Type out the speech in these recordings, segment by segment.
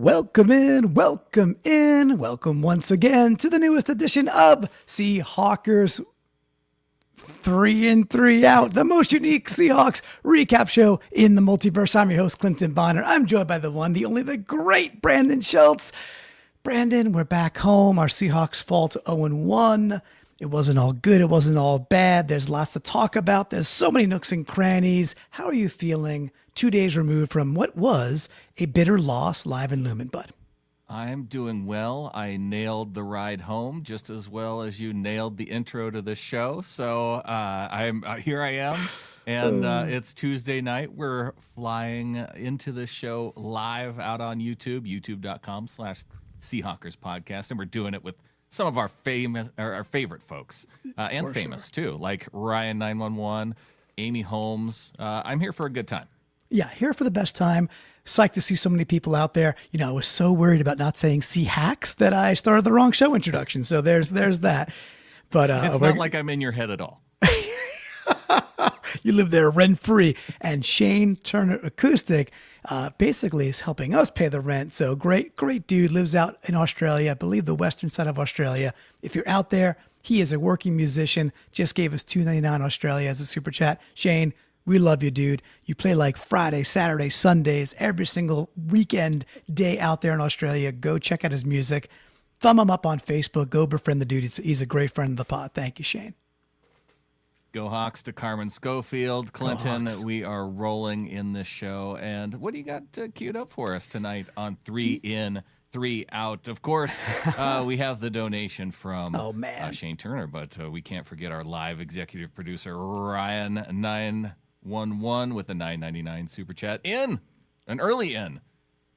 Welcome welcome once again to the newest edition of Seahawkers 3 in 3 out, the most unique Seahawks recap show in the multiverse. I'm your host, Clinton Bonner. I'm joined by the one, the only, the great Brandon Schultz. Brandon, we're back home. Our Seahawks fall to 0-1. It wasn't all good. It wasn't all bad. There's lots to talk about. There's so many nooks and crannies. How are you feeling 2 days removed from what was a bitter loss live in Lumen, bud? I'm doing well. I nailed the ride home just as well as you nailed the intro to this show. So here I am, and it's Tuesday night. We're flying into this show live out on YouTube, youtube.com/Seahawkers podcast, and we're doing it with some of our favorite folks, and famous too, like Ryan 911, Amy Holmes. I'm here for a good time. Yeah, here for the best time. Psyched to see so many people out there. You know, I was so worried about not saying Seahawks that I started the wrong show introduction. So there's that. But it's not like I'm in your head at all. You live there rent free. And Shane Turner Acoustic basically is helping us pay the rent. So great dude, lives out in Australia, I believe the western side of Australia. If you're out there, he is a working musician. Just gave us $2.99 Australia as a super chat. Shane, we love you, dude. You play like Friday, Saturday, Sundays, every single weekend day out there in Australia. Go check out his music. Thumb him up on Facebook. Go befriend the dude. He's a great friend of the pod. Thank you, Shane. Go Hawks to Carmen Schofield. Clinton, we are rolling in this show. And what do you got queued up for us tonight on 3 in, 3 out? Of course, we have the donation from Shane Turner, but we can't forget our live executive producer, Ryan 911 with a $9.99 super chat an early in.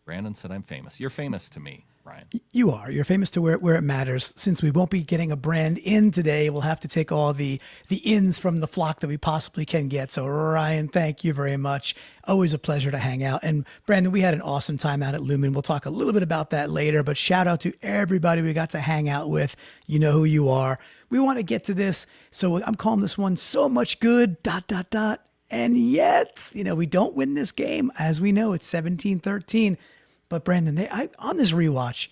Brandon said I'm famous. You're famous to me, Ryan. You are. You're famous to where it matters. Since we won't be getting a brand in today, we'll have to take all the ins from the flock that we possibly can get. So Ryan, thank you very much. Always a pleasure to hang out. And Brandon, we had an awesome time out at Lumen. We'll talk a little bit about that later, but shout out to everybody we got to hang out with. You know who you are. We want to get to this. So I'm calling this one So Much Good, ... And yet, we don't win this game. As we know, it's 17-13. But Brandon, on this rewatch,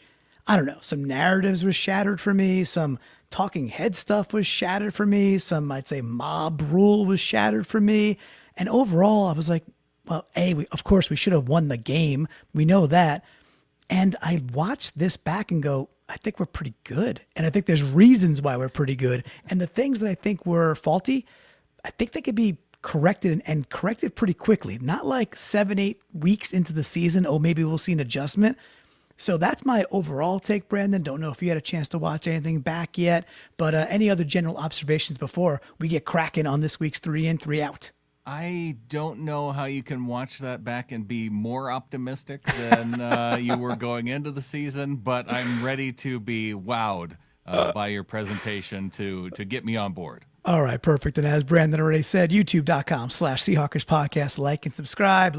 I don't know, some narratives were shattered for me. Some talking head stuff was shattered for me. Some, I'd say, mob rule was shattered for me. And overall, I was like, well, of course, we should have won the game. We know that. And I watched this back and go, I think we're pretty good. And I think there's reasons why we're pretty good. And the things that I think were faulty, I think they could be corrected and corrected pretty quickly, not like 7-8 weeks into the season. Oh, maybe we'll see an adjustment. So that's my overall take, Brandon. Don't know if you had a chance to watch anything back yet, but any other general observations before we get cracking on this week's 3 in, 3 out? I don't know how you can watch that back and be more optimistic than you were going into the season, but I'm ready to be wowed by your presentation to get me on board. All right, perfect. And as Brandon already said, youtube.com/Seahawkers podcast. Like and subscribe.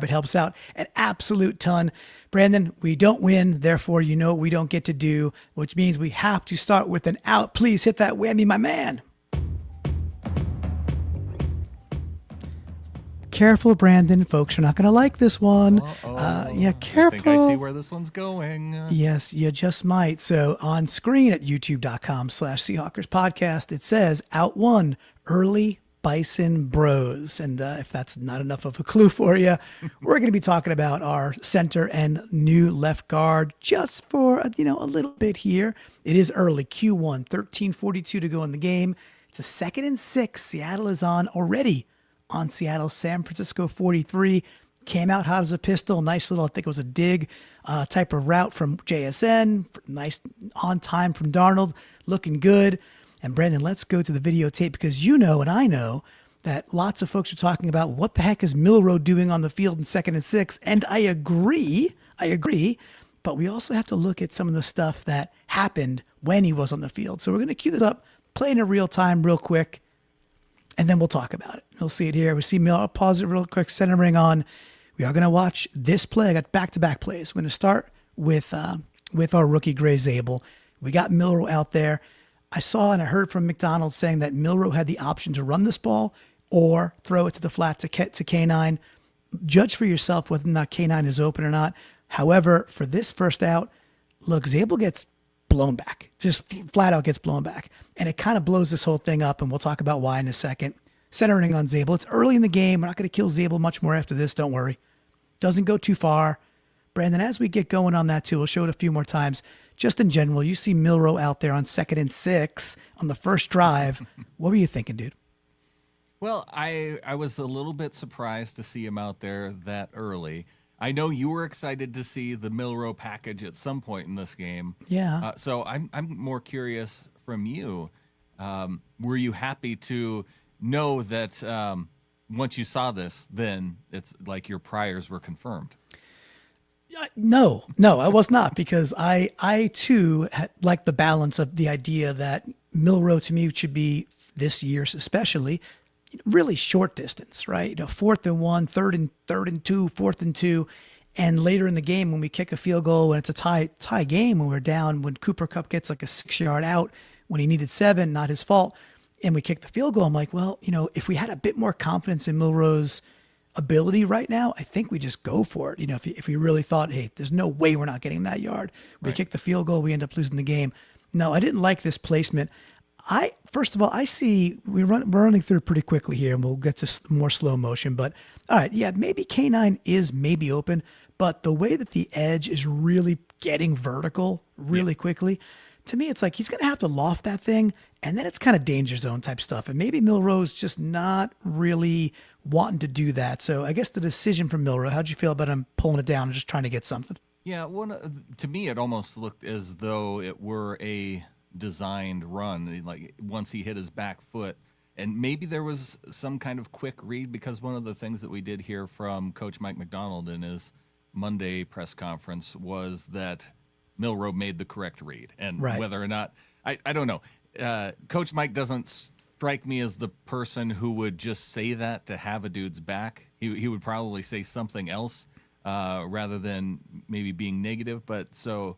It helps out an absolute ton. Brandon, we don't win. Therefore, we don't get to do, which means we have to start with an out. Please hit that whammy, my man. Careful, Brandon. Folks are not going to like this one. Yeah, careful. I think I see where this one's going. Yes, you just might. So on screen at youtube.com/Seahawkers podcast, it says out 1 early Bison bros. And if that's not enough of a clue for you, we're going to be talking about our center and new left guard just for, a little bit here. It is early Q1, 13:42 to go in the game. It's a 2nd and 6. Seattle is already on Seattle. San Francisco 43 came out hot as a pistol. Nice little, I think it was a dig type of route from JSN. Nice on time from Darnold. Looking good. And Brandon, let's go to the videotape because and I know that lots of folks are talking about what the heck is Milroe doing on the field in 2nd and 6. And I agree. But we also have to look at some of the stuff that happened when he was on the field. So we're going to cue this up, play in real time real quick, and then we'll talk about it. You'll see it here. We see Milroe. I'll pause it real quick, centering on. We are going to watch this play. I got back-to-back plays. We're going to start with our rookie Gray Zabel. We got Milroe out there. I saw and I heard from McDonald saying that Milroe had the option to run this ball or throw it to the flat to K9. Judge for yourself whether or not K9 is open or not. However, for this first out, look, Zabel gets blown back, just flat out gets blown back. And it kind of blows this whole thing up, and we'll talk about why in a second. Centering on Zabel. It's early in the game. We're not going to kill Zabel much more after this. Don't worry. Doesn't go too far. Brandon, as we get going on that too, we'll show it a few more times. Just in general, you see Milroe out there on 2nd and 6 on the first drive. What were you thinking, dude? Well, I was a little bit surprised to see him out there that early. I know you were excited to see the Milroe package at some point in this game. Yeah. So I'm more curious from you. Were you happy to know that once you saw this, then it's like your priors were confirmed? No, I was not, because I too like the balance of the idea that Milroe to me should be, this year especially, really short distance, right? 4th and 1, 3rd and 2, 4th and 2. And later in the game, when we kick a field goal, when it's a tie game, when we're down, when Cooper Kupp gets like a 6-yard out, when he needed 7, not his fault, and we kick the field goal, I'm like, well, if we had a bit more confidence in Milroe's ability right now, I think we just go for it. If we really thought, hey, there's no way we're not getting that yard, we kick the field goal, we end up losing the game. No, I didn't like this placement. First of all, I see we're running through pretty quickly here, and we'll get to more slow motion. But all right, yeah, maybe K9 is maybe open, but the way that the edge is really getting vertical really quickly, to me, it's like he's going to have to loft that thing, and then it's kind of danger zone type stuff. And maybe Milroe's just not really wanting to do that. So I guess the decision from Milroe, how'd you feel about him pulling it down and just trying to get something? Yeah, to me, it almost looked as though it were a designed run. Like once he hit his back foot, and maybe there was some kind of quick read, because one of the things that we did hear from Coach Mike McDonald in his Monday press conference was that Milroe made the correct read, and whether or not I don't know. Coach Mike doesn't strike me as the person who would just say that to have a dude's back. He would probably say something else rather than maybe being negative. But so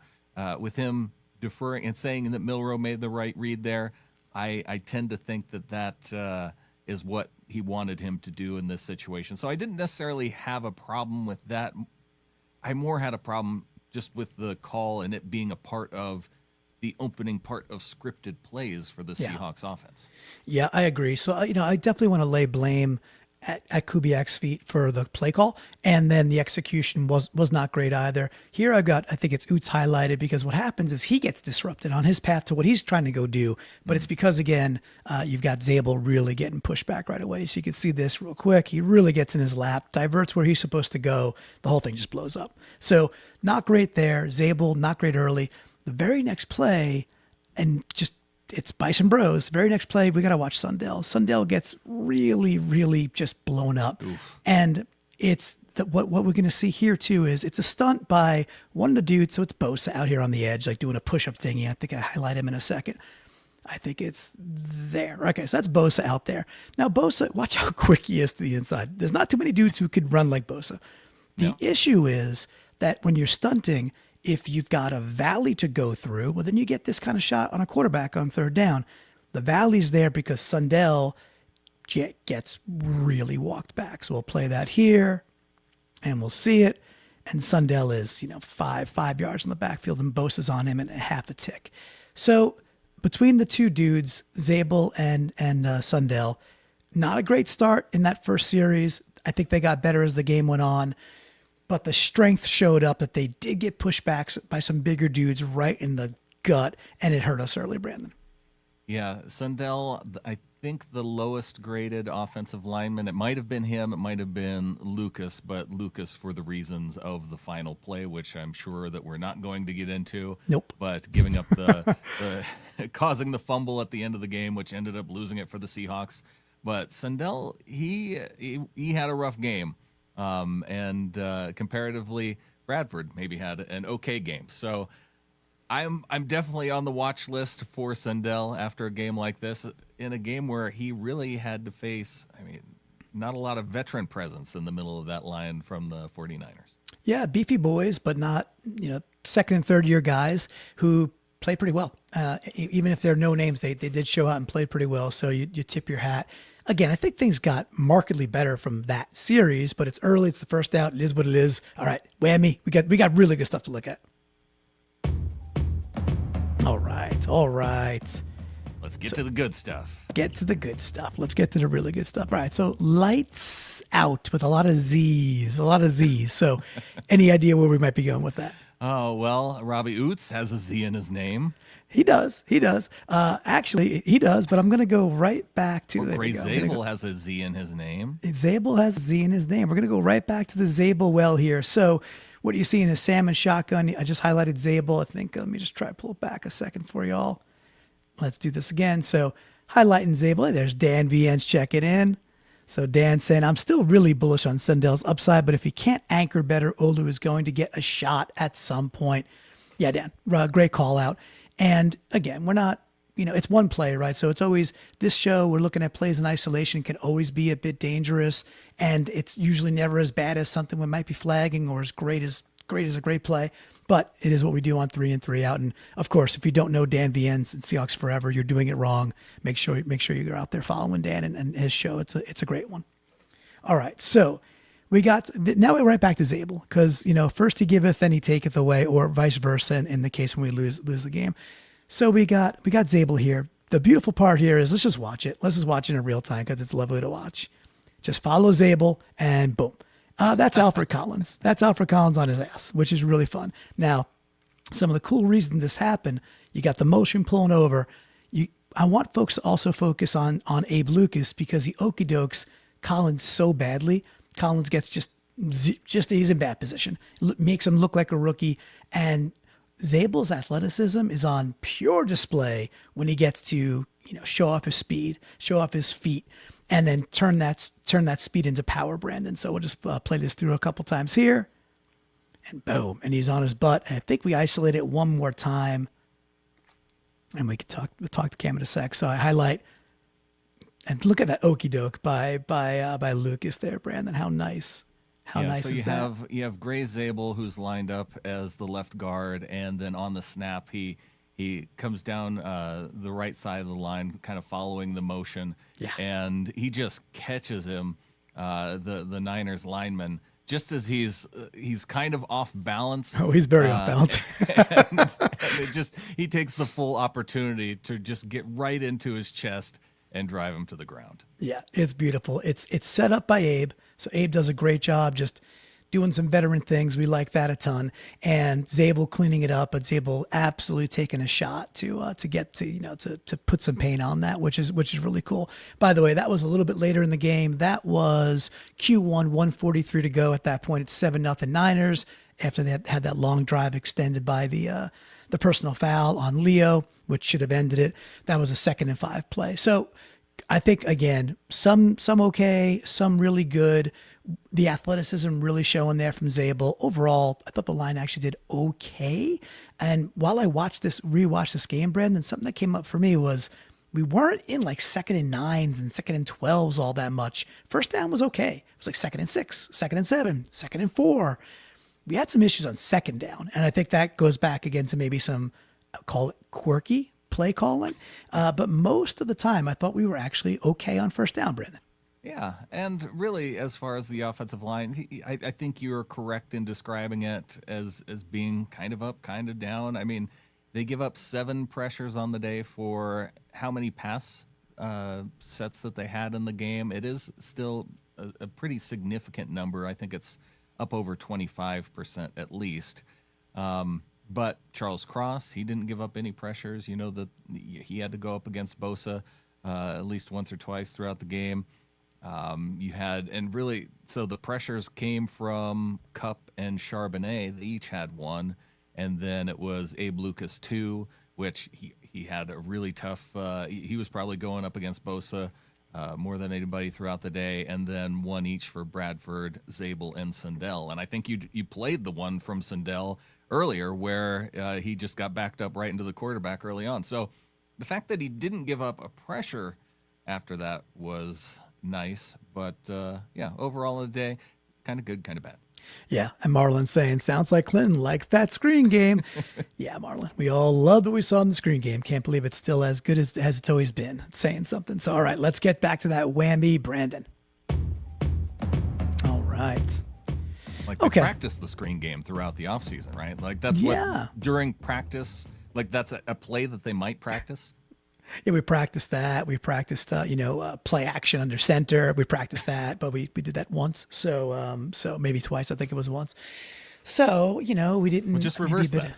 with him deferring and saying that Milroe made the right read there, I tend to think that is what he wanted him to do in this situation. So I didn't necessarily have a problem with that. I more had a problem just with the call and it being a part of the opening part of scripted plays for the Seahawks offense. Yeah, I agree. So, I definitely want to lay blame at Kubiak's feet for the play call, and then the execution was not great either. Here I think it's Oots highlighted, because what happens is he gets disrupted on his path to what he's trying to go do, but it's because, again, you've got Zabel really getting pushed back right away. So you can see this real quick. He really gets in his lap, diverts where he's supposed to go. The whole thing just blows up. So not great there. Zabel, not great early. The very next play, and just it's Bison Bros. Very next play, we got to watch Sundell. Sundell gets really, really just blown up. Oof. And it's what we're going to see here too is it's a stunt by one of the dudes. So it's Bosa out here on the edge, like doing a push-up thingy. I think I highlight him in a second. I think it's there. Okay, so that's Bosa out there. Now Bosa, watch how quick he is to the inside. There's not too many dudes who could run like Bosa. The issue is that when you're stunting, if you've got a valley to go through, well, then you get this kind of shot on a quarterback on 3rd down. The valley's there because Sundell gets really walked back. So we'll play that here, and we'll see it. And Sundell is, 5 yards in the backfield, and Bosa's on him and a half a tick. So between the two dudes, Zabel and Sundell, not a great start in that first series. I think they got better as the game went on. But the strength showed up that they did get pushbacks by some bigger dudes right in the gut, and it hurt us early, Brandon. Yeah, Sundell, I think the lowest graded offensive lineman, it might have been him, it might have been Lucas, but Lucas for the reasons of the final play, which I'm sure that we're not going to get into. Nope. But giving up the causing the fumble at the end of the game, which ended up losing it for the Seahawks. But Sundell, he had a rough game. And comparatively, Bradford maybe had an okay game. So I'm definitely on the watch list for Sundell after a game like this, in a game where he really had to face, not a lot of veteran presence in the middle of that line from the 49ers. Yeah, beefy boys, but not, 2nd and 3rd year guys who play pretty well. Even if they're no names, they did show out and play pretty well. So you tip your hat. again, I think things got markedly better from that series, but it's early. It's the first out. It is what it is. All right, whammy. We got really good stuff to look at. All right. Let's get to the good stuff. Get to the good stuff. Let's get to the really good stuff. All right, so lights out with a lot of Z's. So any idea where we might be going with that? Oh, well, Robbie Oots has a Z in his name. He does. Actually, he does, but I'm going to go right back to... Gray Zabel has a Z in his name. Zabel has a Z in his name. We're going to go right back to the Zabel well here. So what you see in the salmon shotgun, I just highlighted Zabel. I think, let me just try to pull it back a second for y'all. Let's do this again. So highlighting Zabel. Hey, there's Dan VN's checking in. So Dan saying, I'm still really bullish on Sundell's upside, but if he can't anchor better, Olu is going to get a shot at some point. Yeah, Dan, great call out. And again, we're not, it's one play, right? So it's always this show, we're looking at plays in isolation, can always be a bit dangerous. And it's usually never as bad as something we might be flagging or as great as a great play. But it is what we do on 3 in 3 out. And of course, if you don't know Dan VN's and Seahawks Forever, you're doing it wrong. Make sure you're out there following Dan and his show. It's a great one. All right. So now we're right back to Zabel because, first he giveth, then he taketh away, or vice versa in the case when we lose the game. So we got Zabel here. The beautiful part here is let's just watch it. Let's just watch it in real time because it's lovely to watch. Just follow Zabel and boom. That's Alfred Collins. That's Alfred Collins on his ass, which is really fun. Now, some of the cool reasons this happened, you got the motion pulling over. I want folks to also focus on Abe Lucas because he okey-dokes Collins so badly. Collins gets just he's in bad position. Makes him look like a rookie. And Zabel's athleticism is on pure display when he gets to, show off his speed, show off his feet, and then turn that speed into power, Brandon. So we'll just play this through a couple times here. And boom, and he's on his butt. And I think we isolate it one more time. And we'll talk to Cam in a sec. So I highlight, and look at that okie doke by Lucas there, Brandon. How nice. How nice is that? You have Gray Zabel, who's lined up as the left guard, and then on the snap, he comes down the right side of the line, kind of following the motion, and he just catches him, the Niners lineman, just as he's kind of off balance. Oh, he's very off balance. and he takes the full opportunity to just get right into his chest and drive him to the ground. Yeah, it's beautiful. It's set up by Abe. So Abe does a great job just doing some veteran things. We like that a ton. And Zabel cleaning it up, but Zabel absolutely taking a shot to get to put some paint on that, which is really cool. By the way, that was a little bit later in the game. That was Q1, 143 to go. At that point, it's 7-0 Niners after they had that long drive extended by the personal foul on Leo, which should have ended it. That was a 2nd and 5 play. So I think, again, some okay, some really good. The athleticism really showing there from Zabel. Overall, I thought the line actually did okay. And while I rewatched this game, Brandon, something that came up for me was we weren't in like 2nd and 9s and 2nd and 12s all that much. First down was okay. It was like 2nd and 6, 2nd and 7, 2nd and 4. We had some issues on 2nd down. And I think that goes back again to maybe some, call it quirky play calling. But most of the time, I thought we were actually okay on 1st down, Brandon. Yeah, and really, as far as the offensive line, I think you're correct in describing it as being kind of up, kind of down. I mean, they give up 7 pressures on the day for how many pass sets that they had in the game. It is still a pretty significant number. I think it's up over 25% at least. But Charles Cross, he didn't give up any pressures. That he had to go up against Bosa at least once or twice throughout the game. So the pressures came from Cup and Charbonnet. They each had 1. And then it was Abe Lucas 2, which he had a really tough, he was probably going up against Bosa more than anybody throughout the day. And then 1 each for Bradford, Zabel, and Sundell. And I think you played the one from Sundell earlier where he just got backed up right into the quarterback early on. So the fact that he didn't give up a pressure after that was nice, but overall of the day, kind of good, kind of bad. Yeah, and Marlon saying, sounds like Clinton likes that screen game. Yeah, Marlon, we all loved what we saw in the screen game. Can't believe it's still as good as it's always been. It's saying something. So, all right, let's get back to that whammy, Brandon. All right. Like they practice the screen game throughout the offseason, right? Like that's what during practice, like that's a play that they might practice. Yeah, we practiced that. We practiced, play action under center. We practiced that, but we did that once. So maybe twice. I think it was once. So, we didn't. We'll just reverse that.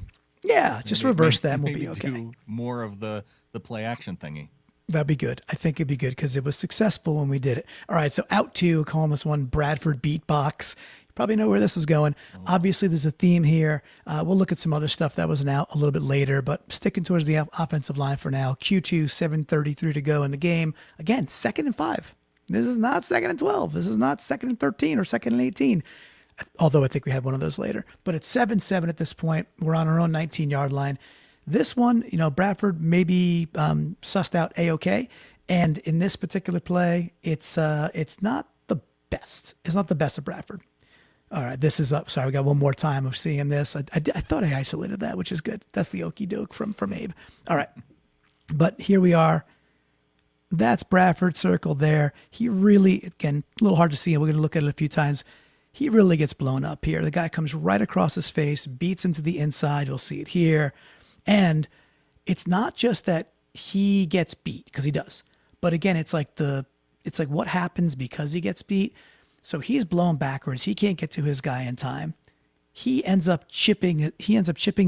Just reverse that and we'll be okay. Do more of the play action thingy. That'd be good. I think it'd be good because it was successful when we did it. All right, so out two, calling this one Bradford Beatbox. You probably know where this is going. Obviously, there's a theme here. We'll look at some other stuff that was an out a little bit later, but sticking towards the offensive line for now. Q2, 7:33 to go in the game. Again, 2nd and 5. This is not 2nd and 12. This is not 2nd and 13 or 2nd and 18. Although I think we had one of those later. But it's 7-7 at this point. We're on our own 19-yard line. This one, Bradford maybe sussed out A-OK. And in this particular play, it's not the best. It's not the best of Bradford. All right, this is up. Sorry, we got one more time of seeing this. I thought I isolated that, which is good. That's the okey doke from Abe. All right, but here we are. That's Bradford circled there. He really, again, a little hard to see, and we're going to look at it a few times. He really gets blown up here. The guy comes right across his face, beats him to the inside. You'll see it here. And it's not just that he gets beat, because he does. But again, it's like what happens because he gets beat. So he's blown backwards. He can't get to his guy in time. He ends up chipping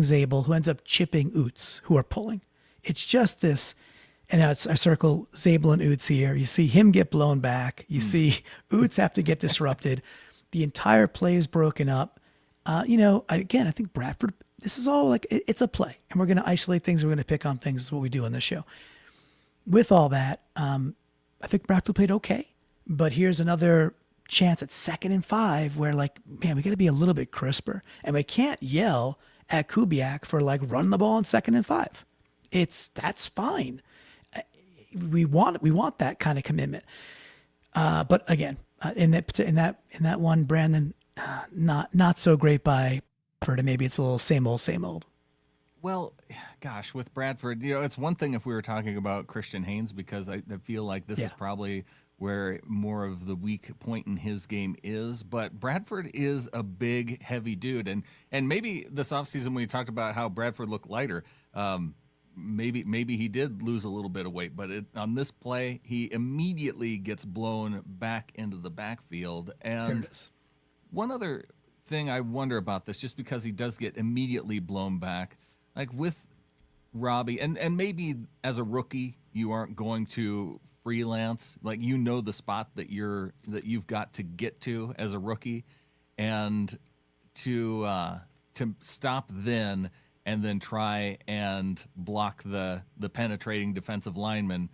Zabel, who ends up chipping Oots, who are pulling. It's just this. And now I circle Zabel and Oots here. You see him get blown back. You see Oots have to get disrupted. The entire play is broken up. Again, I think Bradford, this is all like, it's a play. And we're going to isolate things. We're going to pick on things. This is what we do on this show. With all that, I think Bradford played okay. But here's another chance at 2nd and 5 where, like, man, we got to be a little bit crisper. And we can't yell at Kubiak for, like, running the ball on 2nd and 5. That's fine. We want that kind of commitment. But again, in that one, Brandon, not so great by Bradford, and maybe it's a little same old. Well, gosh, with Bradford, it's one thing if we were talking about Christian Haynes, because I feel like this is probably where more of the weak point in his game is. But Bradford is a big, heavy dude, and maybe this offseason when you talked about how Bradford looked lighter, maybe he did lose a little bit of weight, but on this play, he immediately gets blown back into the backfield. And one other thing I wonder about this, just because he does get immediately blown back, like with Robbie, and maybe as a rookie, you aren't going to freelance, like the spot that you've got to get to as a rookie, and to stop then and then try and block the penetrating defensive lineman.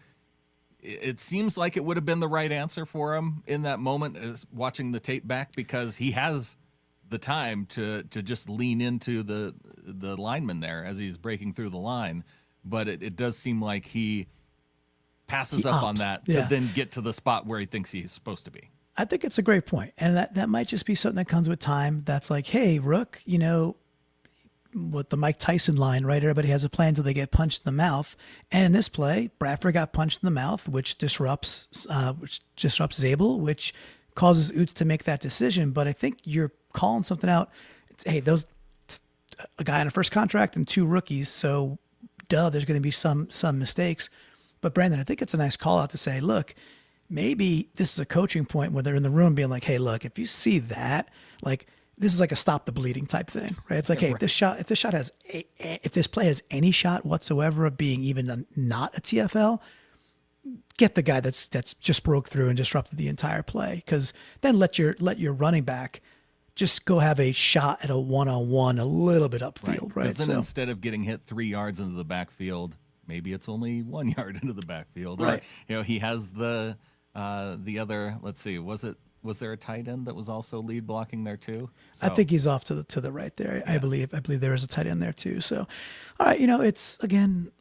It seems like it would have been the right answer for him in that moment, is watching the tape back, because he has the time to just lean into the lineman there as he's breaking through the line. But it does seem like he passes up on that to then get to the spot where he thinks he's supposed to be. I think it's a great point. And that might just be something that comes with time. That's like, hey, Rook, with the Mike Tyson line, right? Everybody has a plan until they get punched in the mouth. And in this play, Bradford got punched in the mouth, which disrupts Zabel, which causes Oots to make that decision. But I think you're calling something out. It's a guy on a first contract and 2 rookies, so there's going to be some mistakes. But Brandon, I think it's a nice call out to say, look, maybe this is a coaching point where they're in the room being like, hey, look, if you see that, like, this is like a stop the bleeding type thing, right? It's like, hey, if this play has any shot whatsoever of being even not a TFL, get the guy that's just broke through and disrupted the entire play. Because then let your running back just go have a shot at a one-on-one a little bit upfield, right? Because then instead of getting hit 3 yards into the backfield, maybe it's only 1 yard into the backfield. Right. Or, he has the other, let's see, was there a tight end that was also lead blocking there too? So. I think he's off to the right there. Yeah. I believe there is a tight end there too. So, all right, it's again,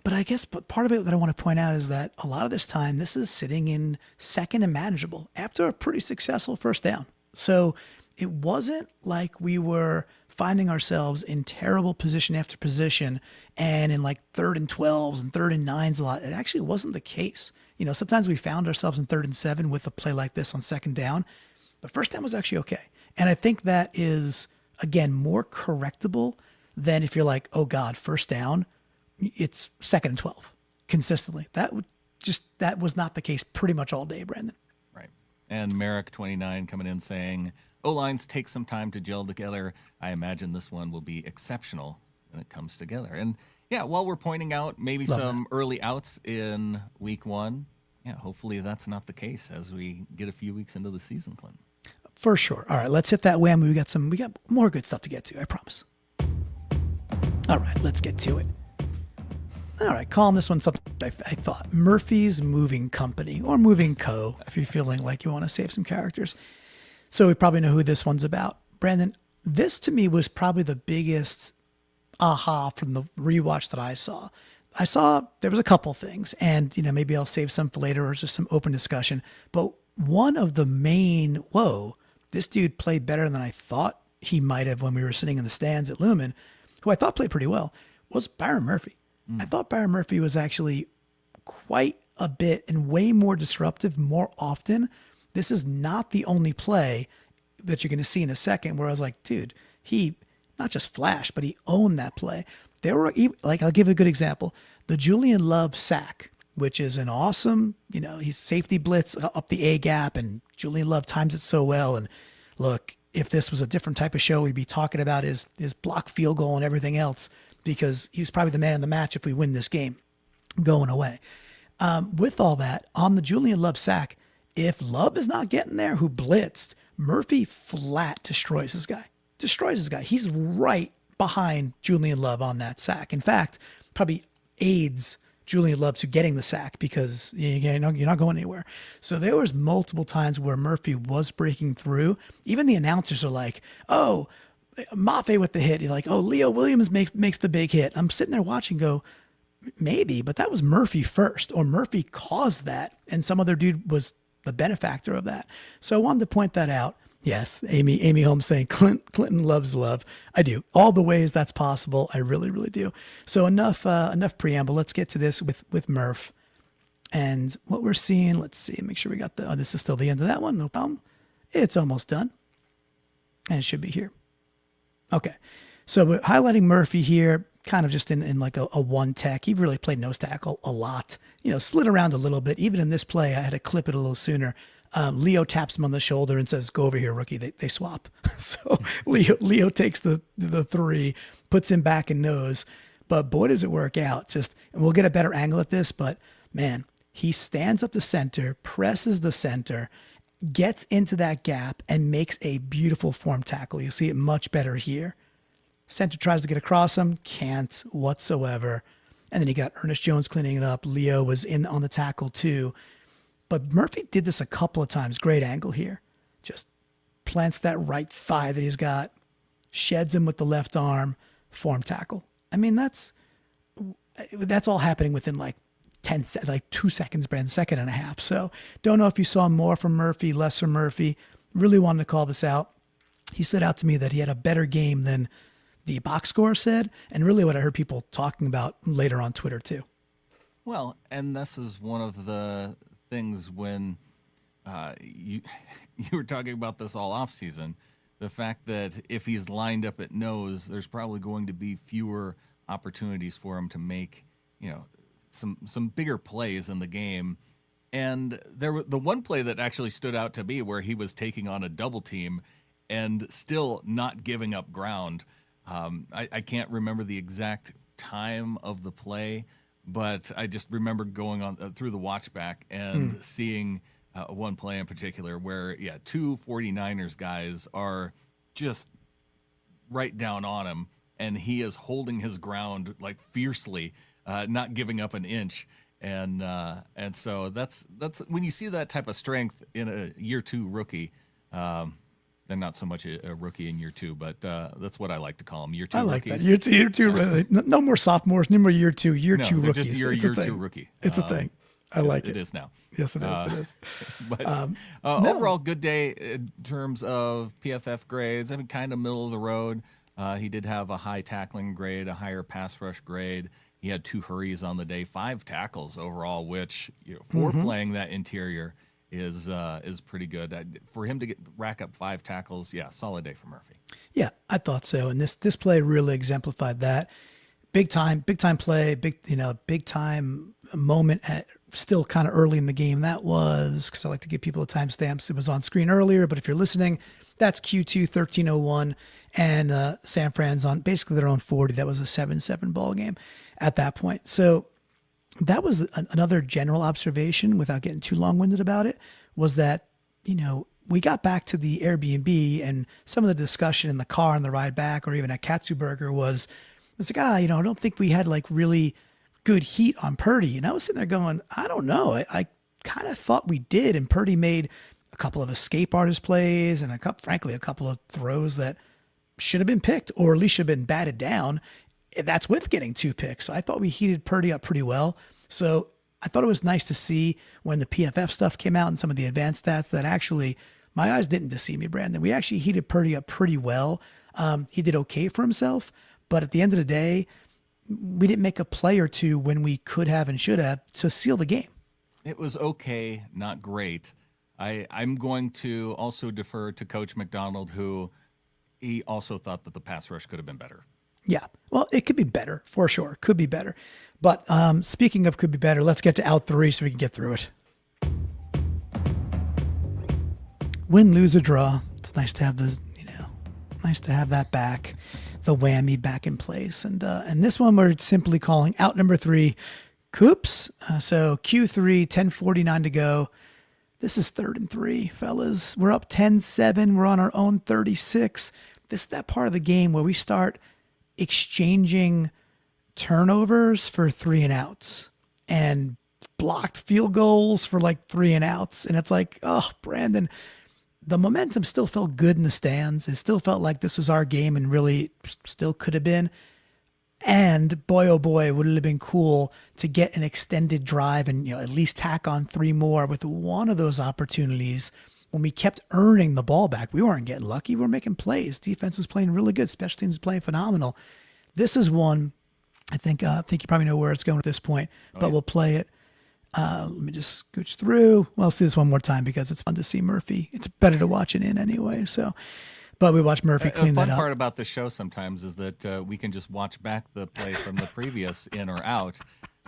but I guess part of it that I want to point out is that a lot of this time, this is sitting in 2nd and manageable after a pretty successful first down. So it wasn't like we were finding ourselves in terrible position after position and in like 3rd and 12s and 3rd and 9s a lot. It actually wasn't the case. Sometimes we found ourselves in 3rd and 7 with a play like this on 2nd down, but 1st down was actually okay. And I think that is, again, more correctable than if you're like, oh God, 1st down, it's 2nd and 12 consistently. That was not the case pretty much all day, Brandon. Right. And Merrick29 coming in saying, O-lines take some time to gel together. I imagine this one will be exceptional when it comes together. And yeah, while we're pointing out maybe some early outs in week 1, yeah, hopefully that's not the case as we get a few weeks into the season, Clinton. For sure. All right, let's hit that whammy. We got more good stuff to get to, I promise. All right, let's get to it. All right, calling this one something I thought. Murphy's Moving Company, or Moving Co., if you're feeling like you want to save some characters. So we probably know who this one's about. Brandon, this to me was probably the biggest aha from the rewatch that I saw. There was a couple things, and maybe I'll save some for later or just some open discussion. But one of the main, this dude played better than I thought he might have when we were sitting in the stands at Lumen, who I thought played pretty well, was Byron Murphy. I thought Byron Murphy was actually quite a bit and way more disruptive more often. This is not the only play that you're going to see in a second where I was like, dude, he not just flashed, but he owned that play. There were, like, I'll give a good example. The Julian Love sack, which is an awesome, he's safety blitz up the A gap, and Julian Love times it so well. And look, if this was a different type of show, we'd be talking about his block field goal and everything else, because he was probably the man of the match if we win this game going away. With all that, on the Julian Love sack, if Love is not getting there, who blitzed, Murphy flat destroys this guy. He's right behind Julian Love on that sack. In fact, probably aids Julian Love to getting the sack because you're not going anywhere. So there was multiple times where Murphy was breaking through. Even the announcers are like, oh, Mafe with the hit. You're like, oh, Leo Williams makes the big hit. I'm sitting there watching go, maybe, but that was Murphy first, or Murphy caused that, and some other dude was the benefactor of that. So I wanted to point that out. Yes, Amy Holmes saying Clinton loves love. I do. All the ways that's possible. I really, really do. So enough preamble. Let's get to this with Murph. And what we're seeing, let's see, make sure we got this is still the end of that one. No problem. It's almost done. And it should be here. Okay. So we're highlighting Murphy here, kind of just in like a one tech. He really played nose tackle a lot, slid around a little bit. Even in this play, I had to clip it a little sooner. Leo taps him on the shoulder and says, go over here, rookie. They swap. So Leo takes the 3, puts him back in nose. But boy, does it work out. And we'll get a better angle at this, but man, he stands up the center, presses the center, gets into that gap, and makes a beautiful form tackle. You see it much better here. Center tries to get across him, can't whatsoever. And then you got Ernest Jones cleaning it up. Leo was in on the tackle too. But Murphy did this a couple of times. Great angle here. Just plants that right thigh that he's got, sheds him with the left arm, form tackle. I mean, that's all happening within like 2 seconds, Brandon, second and a half. So don't know if you saw more from Murphy, less from Murphy. Really wanted to call this out. He stood out to me that he had a better game than the box score said, and really what I heard people talking about later on Twitter too. Well, and this is one of the things when you were talking about this all off season, the fact that if he's lined up at nose, there's probably going to be fewer opportunities for him to make, some bigger plays in the game. And the one play that actually stood out to me where he was taking on a double team and still not giving up ground. I can't remember the exact time of the play, but I just remember going on through the watch back and seeing one play in particular where, 2 49ers guys are just right down on him, and he is holding his ground like fiercely, not giving up an inch. And so that's when you see that type of strength in a year 2 rookie. They're not so much a rookie in year 2, but that's what I like to call them. Year 2 rookies. I like that. Year two. No more sophomores. No more year 2. Year 2 rookies. Just year 2 rookie. It's a thing. I like It is now. Yes, it is. It is. But No. overall, good day in terms of PFF grades. I mean, kind of middle of the road. He did have a high tackling grade, a higher pass rush grade. He had 2 hurries on the day, 5 tackles overall, which for playing that interior is pretty good. For him to rack up 5 tackles, yeah, solid day for Murphy. Yeah, I thought so. And this play really exemplified that. Big time play, big time moment at still kind of early in the game. That was, because I like to give people the timestamps. It was on screen earlier, but if you're listening, that's Q2 13:01, and San Fran's on basically their own 40. That was a 7-7 ball game at that point. So that was another general observation, without getting too long-winded about it, was that, we got back to the Airbnb, and some of the discussion in the car on the ride back, or even at Katzenberger, was like, I don't think we had like really good heat on Purdy. And I was sitting there going, I don't know. I kind of thought we did. And Purdy made a couple of escape artist plays and frankly, a couple of throws that should have been picked, or at least should have been batted down. That's with getting 2 picks. So I thought we heated Purdy up pretty well. So I thought it was nice to see when the PFF stuff came out and some of the advanced stats that actually my eyes didn't deceive me, Brandon. We actually heated Purdy up pretty well. He did okay for himself, but at the end of the day, we didn't make a play or two when we could have and should have to seal the game. It was okay, not great. I'm going to also defer to Coach McDonald, who he also thought that the pass rush could have been better. Yeah, well, it could be better for sure. Could be better. But speaking of could be better, let's get to out 3 so we can get through it. Win, lose, or draw. It's nice to have those, nice to have that back, the whammy back in place. And this one we're simply calling out number 3, Coops. So Q3, 10:49 to go. This is 3rd and 3, fellas. We're up 10-7. We're on our own 36. This is that part of the game where we start exchanging turnovers for 3 and outs and blocked field goals for like 3 and outs. And it's like, oh, Brandon, the momentum still felt good in the stands. It still felt like this was our game and really still could have been. And boy, oh boy, would it have been cool to get an extended drive and at least tack on 3 more with one of those opportunities. When we kept earning the ball back, we weren't getting lucky. We were making plays. Defense was playing really good. Special teams was playing phenomenal. This is one, I think you probably know where it's going at this point, but we'll play it. Let me just scooch through. Well, I'll see this one more time because it's fun to see Murphy. It's better to watch it in anyway. So, but we watch Murphy clean that up. The fun part about the show sometimes is that we can just watch back the play from the previous in or out,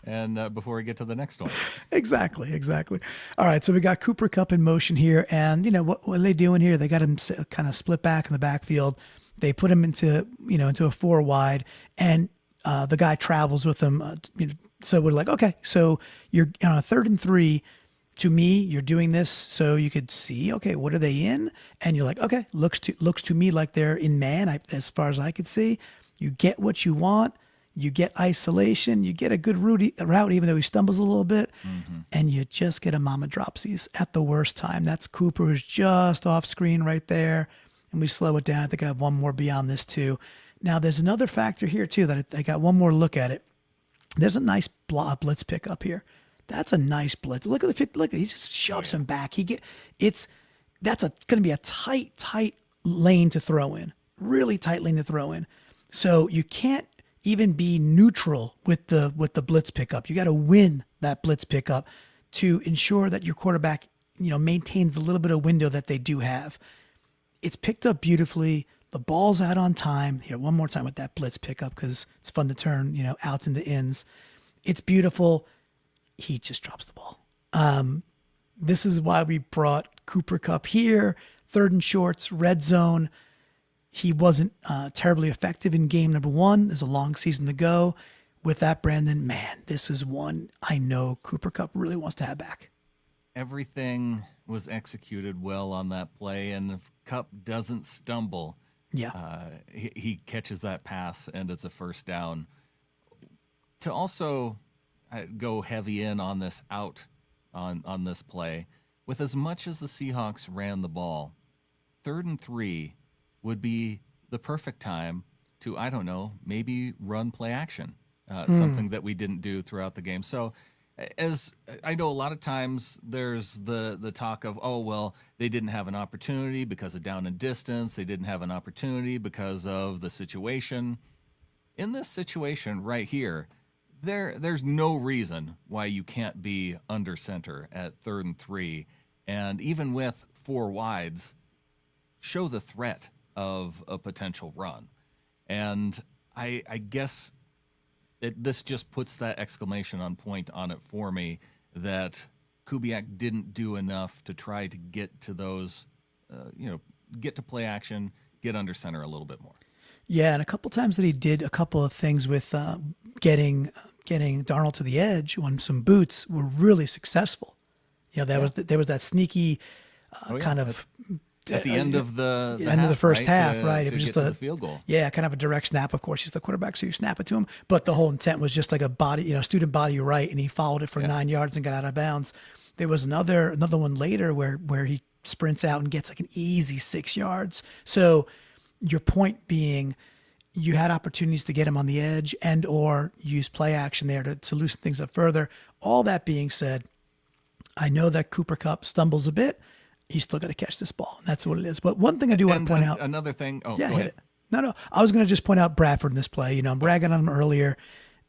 and before we get to the next one. Exactly. All right, so we got Cooper Kupp in motion here, and what are they doing here? They got him kind of split back in the backfield. They put him into a 4 wide, and the guy travels with him. So we're like, okay, so you're on a 3rd and 3. To me, you're doing this so you could see, okay, what are they in? And you're like, okay, looks to me like they're in man, as far as I could see. You get what you want. You get isolation. You get a good route, even though he stumbles a little bit. Mm-hmm. And you just get a mama dropsies at the worst time. That's Cooper, who's just off screen right there. And we slow it down. I think I have one more beyond this too. Now, there's another factor here too that I got one more look at it. There's a nice blitz pickup here. That's a nice blitz. Look at he just shoves him back. That's going to be a tight lane to throw in. Really tight lane to throw in. So you can't even be neutral with the blitz pickup. You got to win that blitz pickup to ensure that your quarterback, maintains the little bit of window that they do have. It's picked up beautifully. The ball's out on time. Here, one more time with that blitz pickup because it's fun to turn, outs into ins. It's beautiful. He just drops the ball. This is why we brought Cooper Kupp here. 3rd and shorts, red zone. He wasn't terribly effective in game number 1. There's a long season to go. With that, Brandon, man, this is one I know Cooper Kupp really wants to have back. Everything was executed well on that play, and if Kupp doesn't stumble, he catches that pass, and it's a first down. To also go heavy in on this out on this play, with as much as the Seahawks ran the ball, 3rd and 3 would be the perfect time to, I don't know, maybe run play action, something that we didn't do throughout the game. So as I know, a lot of times there's the talk of, oh, well, they didn't have an opportunity because of down and distance. They didn't have an opportunity because of the situation. In this situation right here, there's no reason why you can't be under center at 3rd and 3. And even with 4 wides, show the threat of a potential run. And I guess this just puts that exclamation on point on it for me that Kubiak didn't do enough to try to get to those, get to play action, get under center a little bit more. Yeah, and a couple times that he did a couple of things with getting Darnold to the edge on some boots were really successful. There was that sneaky kind of at the end of the end of the first half, right? It was just the field goal. Yeah, kind of a direct snap. Of course, he's the quarterback, so you snap it to him. But the whole intent was just like a body, student body right, and he followed it for 9 yards and got out of bounds. There was another one later where he sprints out and gets like an easy 6 yards. So your point being, you had opportunities to get him on the edge and or use play action there to loosen things up further. All that being said, I know that Cooper Kupp stumbles a bit. He's still got to catch this ball. That's what it is. But one thing I do want to point out. Another thing. Oh, yeah, go ahead. No. I was going to just point out Bradford in this play. I'm bragging on him earlier.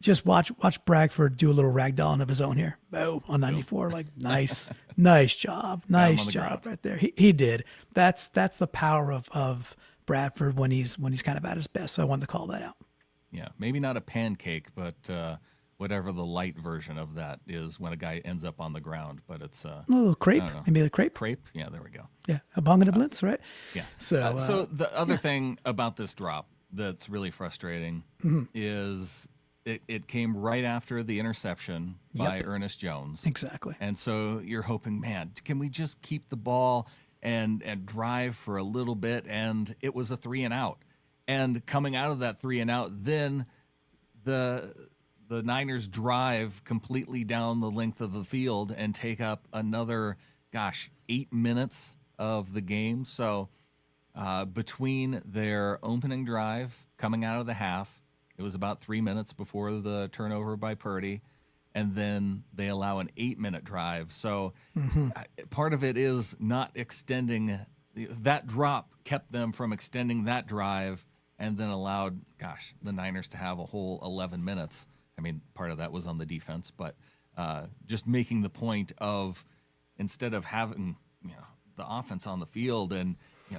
Just watch Bradford do a little ragdolling of his own here. Boom, on 94. Like, nice job. Nice job right there. He did. That's the power of Bradford when he's kind of at his best. So I wanted to call that out. Yeah, maybe not a pancake, but whatever the light version of that is when a guy ends up on the ground. But it's a little crepe, maybe the crepe. Crepe, yeah, there we go. Yeah, a bong and a blitz, right? Yeah. So the other thing about this drop that's really frustrating is it came right after the interception by Ernest Jones. Exactly. And so you're hoping, man, can we just keep the ball and drive for a little bit? And it was a 3 and out. And coming out of that 3 and out, then the Niners drive completely down the length of the field and take up another, 8 minutes of the game. So between their opening drive coming out of the half, it was about 3 minutes before the turnover by Purdy, and then they allow an 8-minute drive. So part of it is not extending. That drop kept them from extending that drive and then allowed, the Niners to have a whole 11 minutes. I mean, part of that was on the defense, but just making the point of instead of having the offense on the field and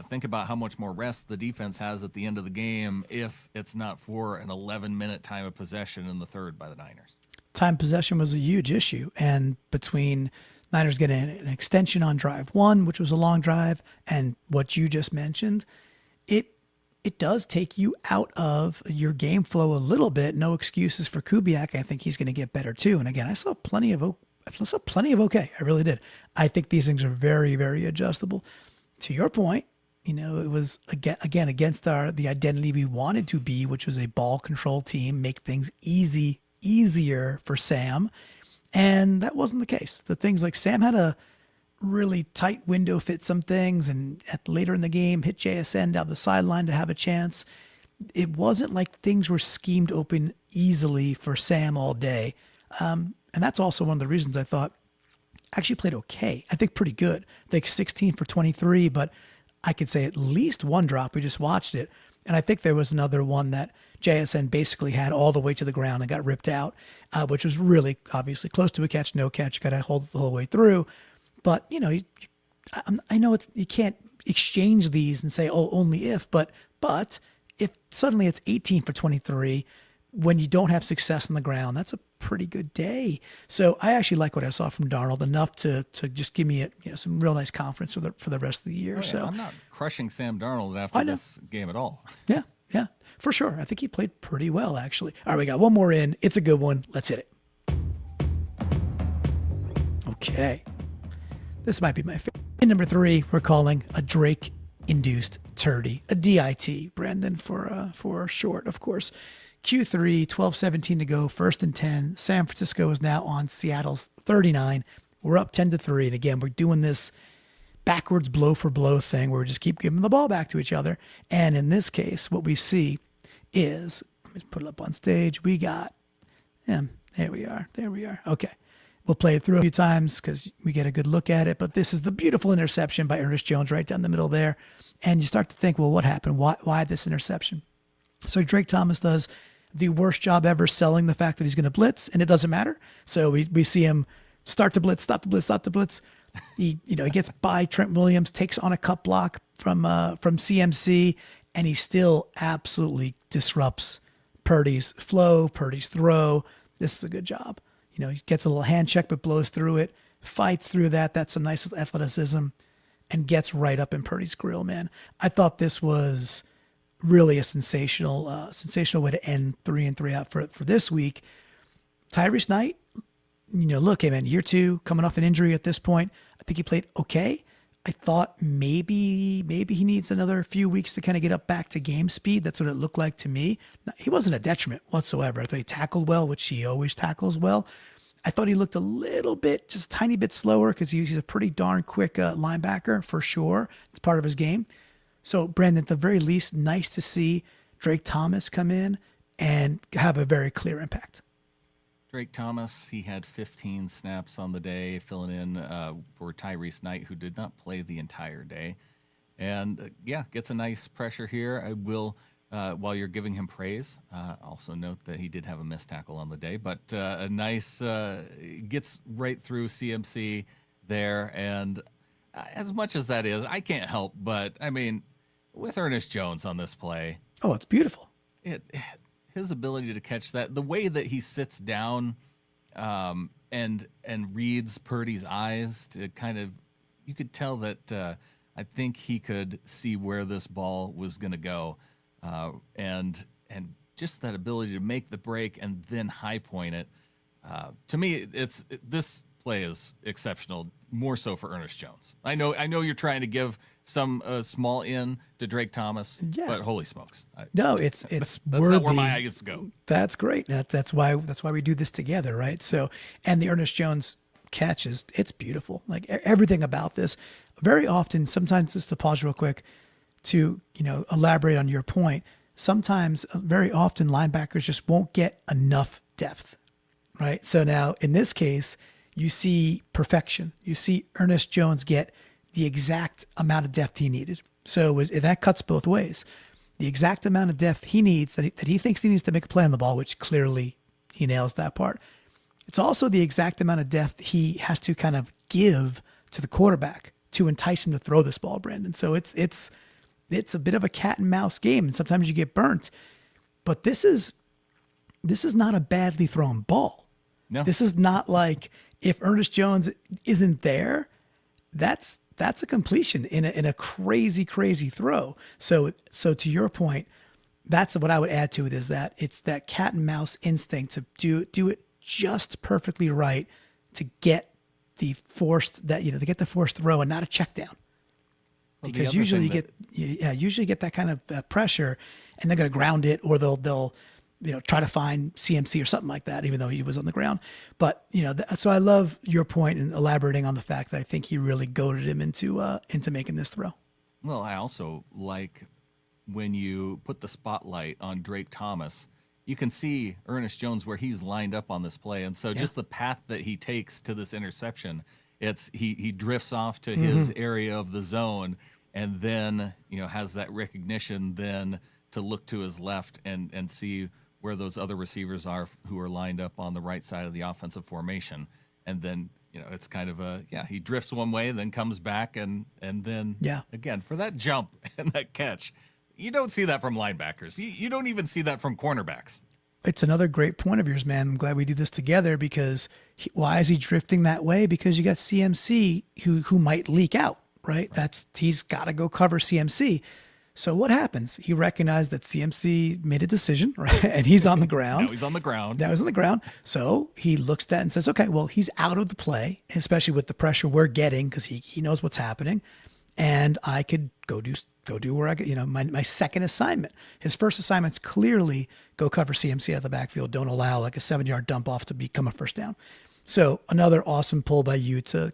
think about how much more rest the defense has at the end of the game if it's not for an 11-minute time of possession in the third by the Niners. Time possession was a huge issue, and between Niners getting an extension on drive 1, which was a long drive, and what you just mentioned, it does take you out of your game flow a little bit. No excuses for Kubiak. I think he's going to get better too. And again, I saw plenty of okay. I really did. I think these things are very, very adjustable. To your point, it was again against the identity we wanted to be, which was a ball control team, make things easier for Sam. And that wasn't the case. The things like Sam had a really tight window, fit some things, and later in the game hit JSN down the sideline to have a chance. It wasn't like things were schemed open easily for Sam all day. And that's also one of the reasons I thought actually played okay. I think pretty good. I think 16 for 23, but I could say at least one drop. We just watched it. And I think there was another one that JSN basically had all the way to the ground and got ripped out, which was really obviously close to a catch, no catch, got to hold the whole way through. But, I know you can't exchange these and say, oh, only if, but if suddenly it's 18 for 23 when you don't have success on the ground, that's a pretty good day. So I actually like what I saw from Darnold enough to just give me some real nice confidence for the rest of the year. Oh, yeah. So I'm not crushing Sam Darnold after this game at all. Yeah, for sure. I think he played pretty well, actually. All right, we got one more in. It's a good one. Let's hit it. Okay. This might be my favorite. In number 3, we're calling a Drake-induced Turdy, a DIT, Brandon for short, of course. Q3, 12:17 to go, 1st and 10. San Francisco is now on Seattle's 39. We're up 10-3, and again, we're doing this backwards blow for blow thing where we just keep giving the ball back to each other. And in this case, what we see is, let me put it up on stage. We got, there we are. Okay. We'll play it through a few times because we get a good look at it. But this is the beautiful interception by Ernest Jones right down the middle there. And you start to think, well, what happened? Why this interception? So Drake Thomas does the worst job ever selling the fact that he's going to blitz, and it doesn't matter. So we see him start to blitz, stop to blitz, stop to blitz. He gets by Trent Williams, takes on a cut block from CMC, and he still absolutely disrupts Purdy's flow, Purdy's throw. This is a good job. He gets a little hand check, but blows through it, fights through that. That's some nice athleticism, and gets right up in Purdy's grill, man. I thought this was really a sensational way to end 3 and 3 out for this week. Tyrese Knight, look, hey man, year 2, coming off an injury at this point. I think he played okay. I thought maybe he needs another few weeks to kind of get up back to game speed. That's what it looked like to me. He wasn't a detriment whatsoever. I thought he tackled well, which he always tackles well. I thought he looked a little bit, just a tiny bit slower because he's a pretty darn quick linebacker for sure. It's part of his game. So, Brandon, at the very least, nice to see Drake Thomas come in and have a very clear impact. Drake Thomas, he had 15 snaps on the day, filling in for Tyrese Knight, who did not play the entire day. And, gets a nice pressure here. I will, while you're giving him praise, also note that he did have a missed tackle on the day. But a nice, gets right through CMC there. And as much as that is, I can't help but, with Ernest Jones on this play. Oh, it's beautiful. His ability to catch that, the way that he sits down and reads Purdy's eyes to kind of, you could tell that I think he could see where this ball was going to go. And just that ability to make the break and then high point it. To me, this play is exceptional, more so for Ernest Jones. I know you're trying to give some small in to Drake Thomas, but holy smokes. No, it's that's worthy. not where my eyes go. That's great. That's why we do this together, right? So, and the Ernest Jones catch it's beautiful. Like everything about this. Very often, sometimes just to pause real quick to elaborate on your point. Sometimes, very often, linebackers just won't get enough depth, right? So now, in this case, you see perfection. You see Ernest Jones get the exact amount of depth he needed. So that cuts both ways. The exact amount of depth he needs, that he thinks he needs to make a play on the ball, which clearly he nails that part. It's also the exact amount of depth he has to kind of give to the quarterback to entice him to throw this ball, Brandon. So it's a bit of a cat and mouse game, and sometimes you get burnt. But this is not a badly thrown ball. No. This is not like if Ernest Jones isn't there, that's a completion in a crazy throw. So to your point, that's what I would add to it, is that it's that cat and mouse instinct to do it just perfectly right to get the forced throw and not a check down. Well, because usually you get that kind of pressure, and they're going to ground it, or they'll try to find CMC or something like that, even though he was on the ground. But so I love your point in elaborating on the fact that I think he really goaded him into making this throw. Well, I also like when you put the spotlight on Drake Thomas, you can see Ernest Jones where he's lined up on this play, and so just the path that he takes to this interception. He drifts off to his area of the zone, and then has that recognition then to look to his left and see where those other receivers are who are lined up on the right side of the offensive formation. And then it's kind of he drifts one way, then comes back, and then again for that jump and that catch. You don't see that from linebackers. You don't even see that from cornerbacks. It's another great point of yours, man. I'm glad we do this together, because why is he drifting that way? Because you got CMC who might leak out, right? He's got to go cover CMC. So what happens? He recognized that CMC made a decision, right? And he's on the ground. Now he's on the ground. So he looks at that and says, okay, well, he's out of the play, especially with the pressure we're getting, because he knows what's happening. And I could go do where I get, my second assignment. His first assignment's clearly go cover CMC out of the backfield. Don't allow like a 7-yard dump off to become a first down. So another awesome pull by you to,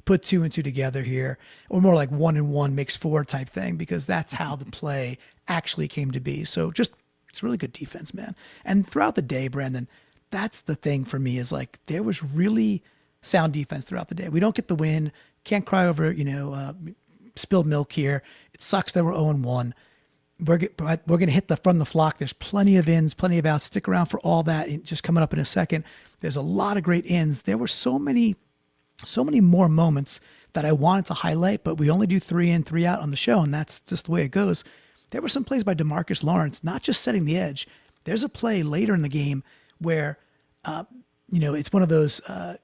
put 2 and 2 together here, or more like 1 and 1 makes 4 type thing, because that's how the play actually came to be. So it's really good defense, man. And throughout the day, Brandon, that's the thing for me is like there was really sound defense throughout the day. We don't get the win. Can't cry over, spilled milk here. It sucks that we're 0-1. We're going to hit from the flock. There's plenty of ins, plenty of outs. Stick around for all that. Just coming up in a second. There's a lot of great ins. There were so many more moments that I wanted to highlight, but we only do 3 in, 3 out on the show, and that's just the way it goes. There were some plays by DeMarcus Lawrence, not just setting the edge. There's a play later in the game where, it's one of those,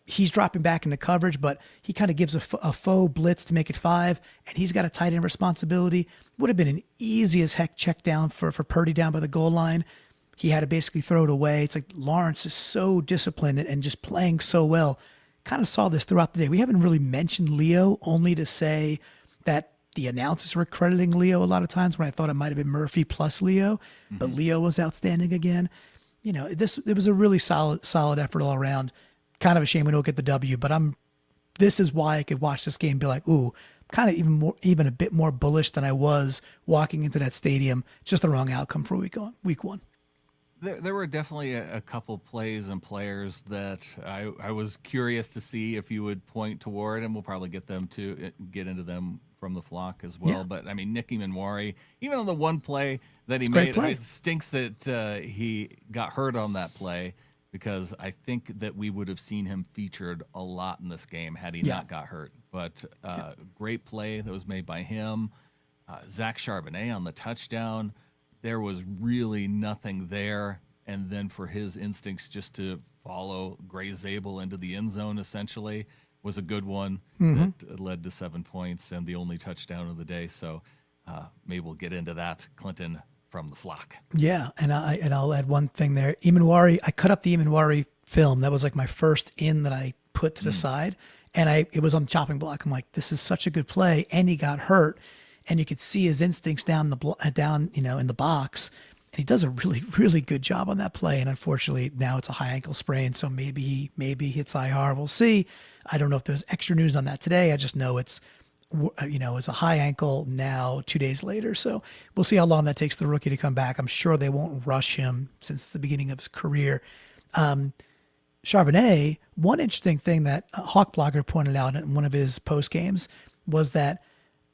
he's dropping back into coverage, but he kind of gives a faux blitz to make it 5, and he's got a tight end responsibility. Would have been an easy as heck check down for Purdy down by the goal line. He had to basically throw it away. It's like Lawrence is so disciplined and just playing so well. Kind of saw this throughout the day. We haven't really mentioned Leo, only to say that the announcers were crediting Leo a lot of times when I thought it might have been Murphy plus Leo, but Leo was outstanding again. It was a really solid effort all around. Kind of a shame we don't get the W, but this is why I could watch this game and be like, ooh, kind of even a bit more bullish than I was walking into that stadium. Just the wrong outcome for week 1. There were definitely a couple plays and players that I was curious to see if you would point toward, and we'll probably get into them from the flock as well. Yeah. But I mean, Nicky Manwari, even on the one play that he made, it stinks that he got hurt on that play, because I think that we would have seen him featured a lot in this game had he not got hurt. But great play that was made by him. Zach Charbonnet on the touchdown. There was really nothing there. And then for his instincts just to follow Gray Zabel into the end zone, essentially, was a good one that led to 7 points and the only touchdown of the day. So maybe we'll get into that, Clinton, from the flock. Yeah, and I'll add one thing there. Imanwari, I cut up the Imanwari film. That was like my first in that I put to the side, and it was on the chopping block. I'm like, this is such a good play, and he got hurt. And you could see his instincts down in the box, and he does a really, really good job on that play. And unfortunately, now it's a high ankle sprain, so maybe he hits IR. We'll see. I don't know if there's extra news on that today. I just know it's a high ankle now 2 days later. So we'll see how long that takes the rookie to come back. I'm sure they won't rush him since the beginning of his career. Charbonnet, one interesting thing that Hawk Blogger pointed out in one of his post games was that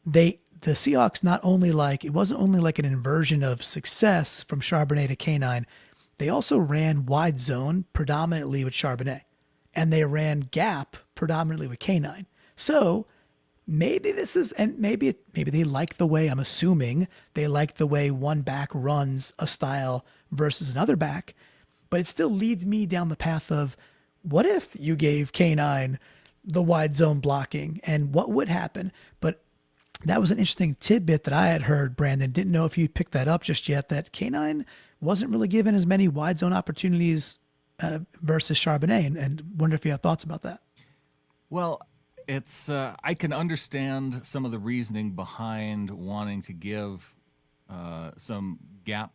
the Seahawks it wasn't only like an inversion of success from Charbonnet to K9. They also ran wide zone predominantly with Charbonnet, and they ran gap predominantly with K9. So maybe maybe they like the way, I'm assuming they like the way one back runs a style versus another back, but it still leads me down the path of what if you gave K9 the wide zone blocking and what would happen? But that was an interesting tidbit that I had heard, Brandon. Didn't know if you'd picked that up just yet, that K9 wasn't really given as many wide zone opportunities versus Charbonnet, and wonder if you have thoughts about that. Well, it's I can understand some of the reasoning behind wanting to give some gap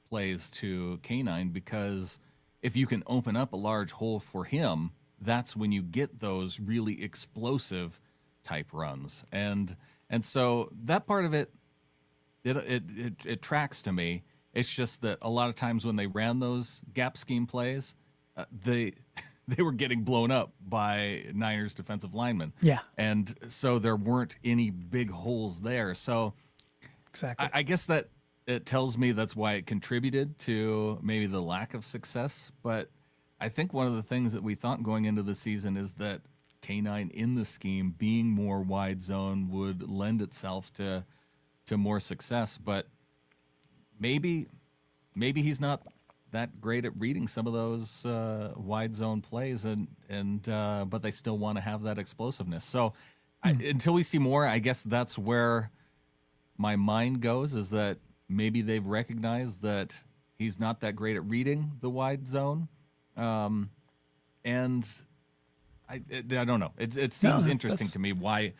plays to K9, because if you can open up a large hole for him, that's when you get those really explosive type runs, and so that part of it tracks to me. It's just that a lot of times when they ran those gap scheme plays, they were getting blown up by Niners defensive linemen. Yeah, and so there weren't any big holes there. So exactly, I guess that it tells me that's why it contributed to maybe the lack of success. But I think one of the things that we thought going into the season is that K9 in the scheme being more wide zone would lend itself to more success, but maybe he's not that great at reading some of those wide zone plays, and but they still want to have that explosiveness. So until we see more, I guess that's where my mind goes, is that maybe they've recognized that he's not that great at reading the wide zone, and I don't know. It seems interesting to me why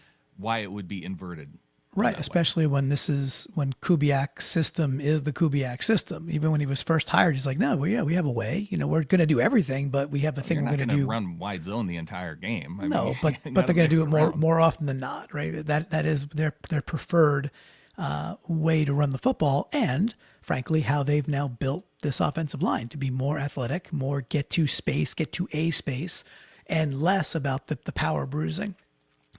it would be inverted. Right, especially when Kubiak's system is the Kubiak system. Even when he was first hired, he's like, no, we have a way. We're going to do everything, but we have a thing we're going to do. Run wide zone the entire game. But they're going to do it more often than not, right? That is their preferred way to run the football. And frankly, how they've now built this offensive line to be more athletic, more get to space, get to a space, and less about the power bruising.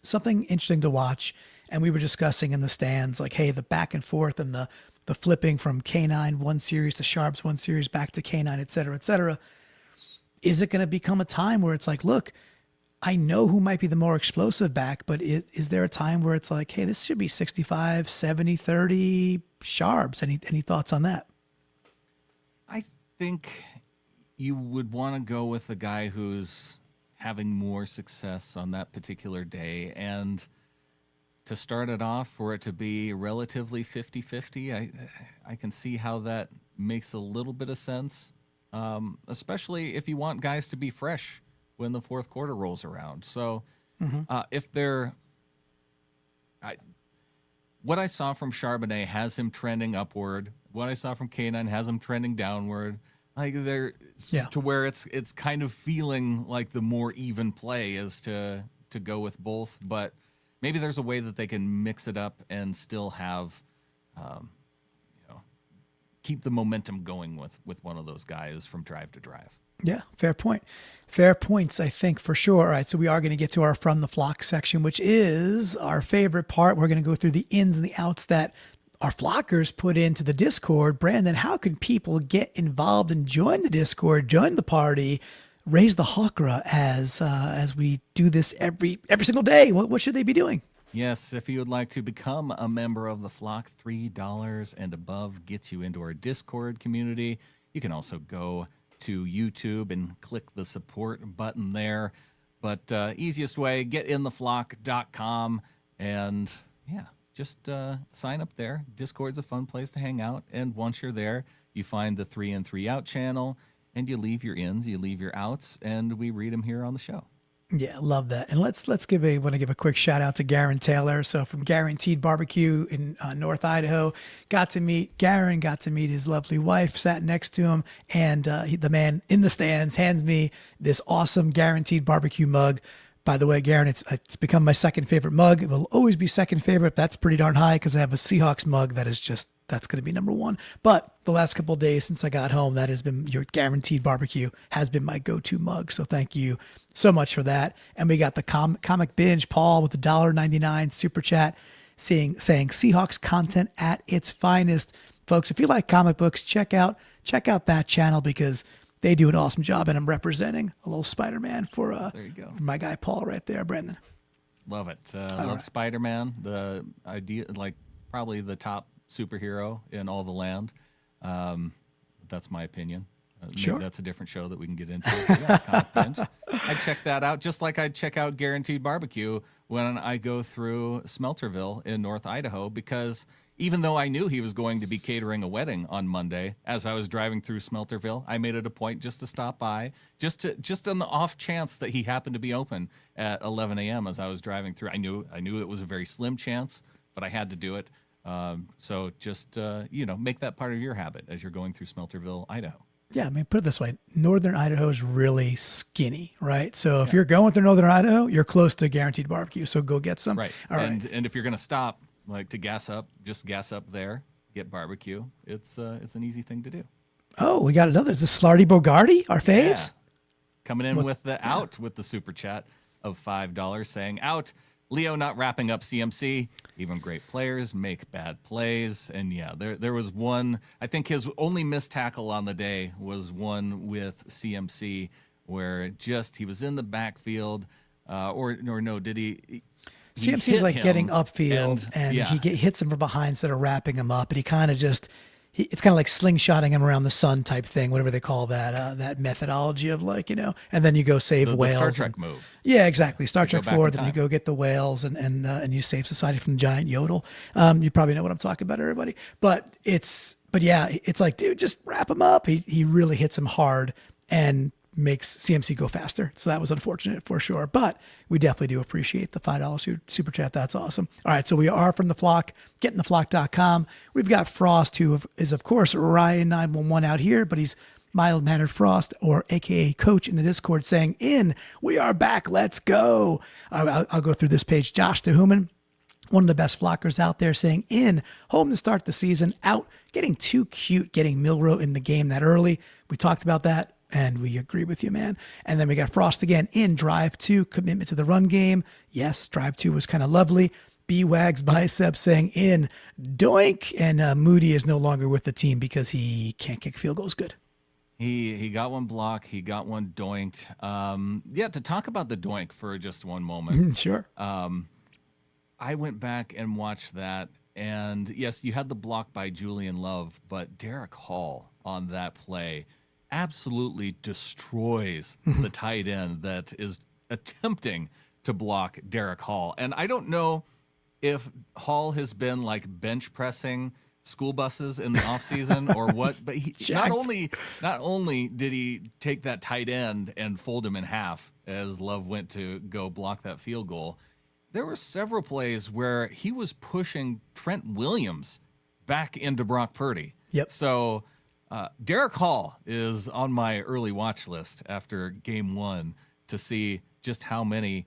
Something interesting to watch, and we were discussing in the stands, like, hey, the back and forth and the flipping from K9 one series to Sharps one series back to K9, et cetera, et cetera. Is it going to become a time where it's like, look, I know who might be the more explosive back, but is there a time where it's like, hey, this should be 65, 70, 30 Sharps? Any thoughts on that? I think you would want to go with the guy who's having more success on that particular day. And to start it off, for it to be relatively 50-50, I can see how that makes a little bit of sense, especially if you want guys to be fresh when the fourth quarter rolls around. So if they're... what I saw from Charbonnet has him trending upward. What I saw from K9 has him trending downward. Like to where it's kind of feeling like the more even play is to go with both, but maybe there's a way that they can mix it up and still have, keep the momentum going with one of those guys from drive to drive. Yeah, fair point. Fair points, I think, for sure. All right, so we are going to get to our From the Flock section, which is our favorite part. We're going to go through the ins and the outs that our flockers put into the Discord. Brandon, how can people get involved and join the Discord, join the party, raise the Hawkra as we do this every single day? What should they be doing? Yes, if you would like to become a member of the flock, $3 and above gets you into our Discord community. You can also go to YouTube and click the support button there. But easiest way, getintheflock.com, and just sign up there. Discord's a fun place to hang out, and once you're there, you find the 3 in 3 out channel, and you leave your ins, you leave your outs, and we read them here on the show. Yeah, love that. And want to give a quick shout out to Garen Taylor. So from Guaranteed Barbecue in North Idaho, got to meet his lovely wife, sat next to him, and the man in the stands hands me this awesome Guaranteed Barbecue mug. By the way, Garen, it's become my second favorite mug. It will always be second favorite. That's pretty darn high because I have a Seahawks mug that's going to be number one. But the last couple of days since I got home, that has been your Guaranteed Barbecue has been my go-to mug. So thank you so much for that. And we got the Comic Binge, Paul, with the $1.99 super chat saying Seahawks content at its finest. Folks, if you like comic books, check out that channel because they do an awesome job, and I'm representing a little Spider-Man for there you go. For my guy Paul right there, Brandon. Love it. Love right. Spider-Man, the idea, like probably the top superhero in all the land. That's my opinion. Sure. Maybe that's a different show that we can get into. Comic Binge. I'd check that out, just like I'd check out Guaranteed Barbecue when I go through Smelterville in North Idaho, because even though I knew he was going to be catering a wedding on Monday, as I was driving through Smelterville, I made it a point just to stop by, just on the off chance that he happened to be open at 11 a.m. as I was driving through. I knew it was a very slim chance, but I had to do it. So just make that part of your habit as you're going through Smelterville, Idaho. Yeah, I mean, put it this way. Northern Idaho is really skinny, right? So if you're going through Northern Idaho, you're close to Guaranteed Barbecue, so go get some. Right. All right. And if you're going to stop, like to gas up there, get barbecue. It's an easy thing to do. Oh, we got another. Is this Slarty Bogarty, our faves? Yeah. Coming in with the super chat of $5 saying, out. Leo not wrapping up CMC. Even great players make bad plays. And there was one, I think his only missed tackle on the day was one with CMC where he was in the backfield did he CMC is like getting upfield and he hits him from behind instead of wrapping him up. And he kind of it's kind of like slingshotting him around the sun type thing, whatever they call that methodology of and then you go save whales. The Star Trek move. Yeah, exactly. Star Trek 4, then you go get the whales and you save society from the giant yodel. You probably know what I'm talking about, everybody. But it's like, dude, just wrap him up. He really hits him hard and makes CMC go faster. So that was unfortunate for sure. But we definitely do appreciate the $5 super chat. That's awesome. All right. So we are from the flock, getintheflock.com. We've got Frost, who is, of course, Ryan911 out here, but he's mild-mannered Frost, or AKA Coach in the Discord, saying, we are back. Let's go. I'll go through this page. Josh Tehuman one of the best flockers out there, saying in, home to start the season, out, getting too cute, getting Milrow in the game that early. We talked about that, and we agree with you, man. And then we got Frost again in drive 2, commitment to the run game. Yes, drive 2 was kind of lovely. B-Wags Biceps saying in, doink, and Moody is no longer with the team because he can't kick field goals good. He got one block. He got one doinked. To talk about the doink for just one moment. Sure. I went back and watched that, and yes, you had the block by Julian Love, but Derek Hall on that play absolutely destroys the tight end that is attempting to block Derek Hall. And I don't know if Hall has been like bench pressing school buses in the offseason or what, but he not only did he take that tight end and fold him in half as Love went to go block that field goal, there were several plays where he was pushing Trent Williams back into Brock Purdy. Yep. So Derek Hall is on my early watch list after game 1 to see just how many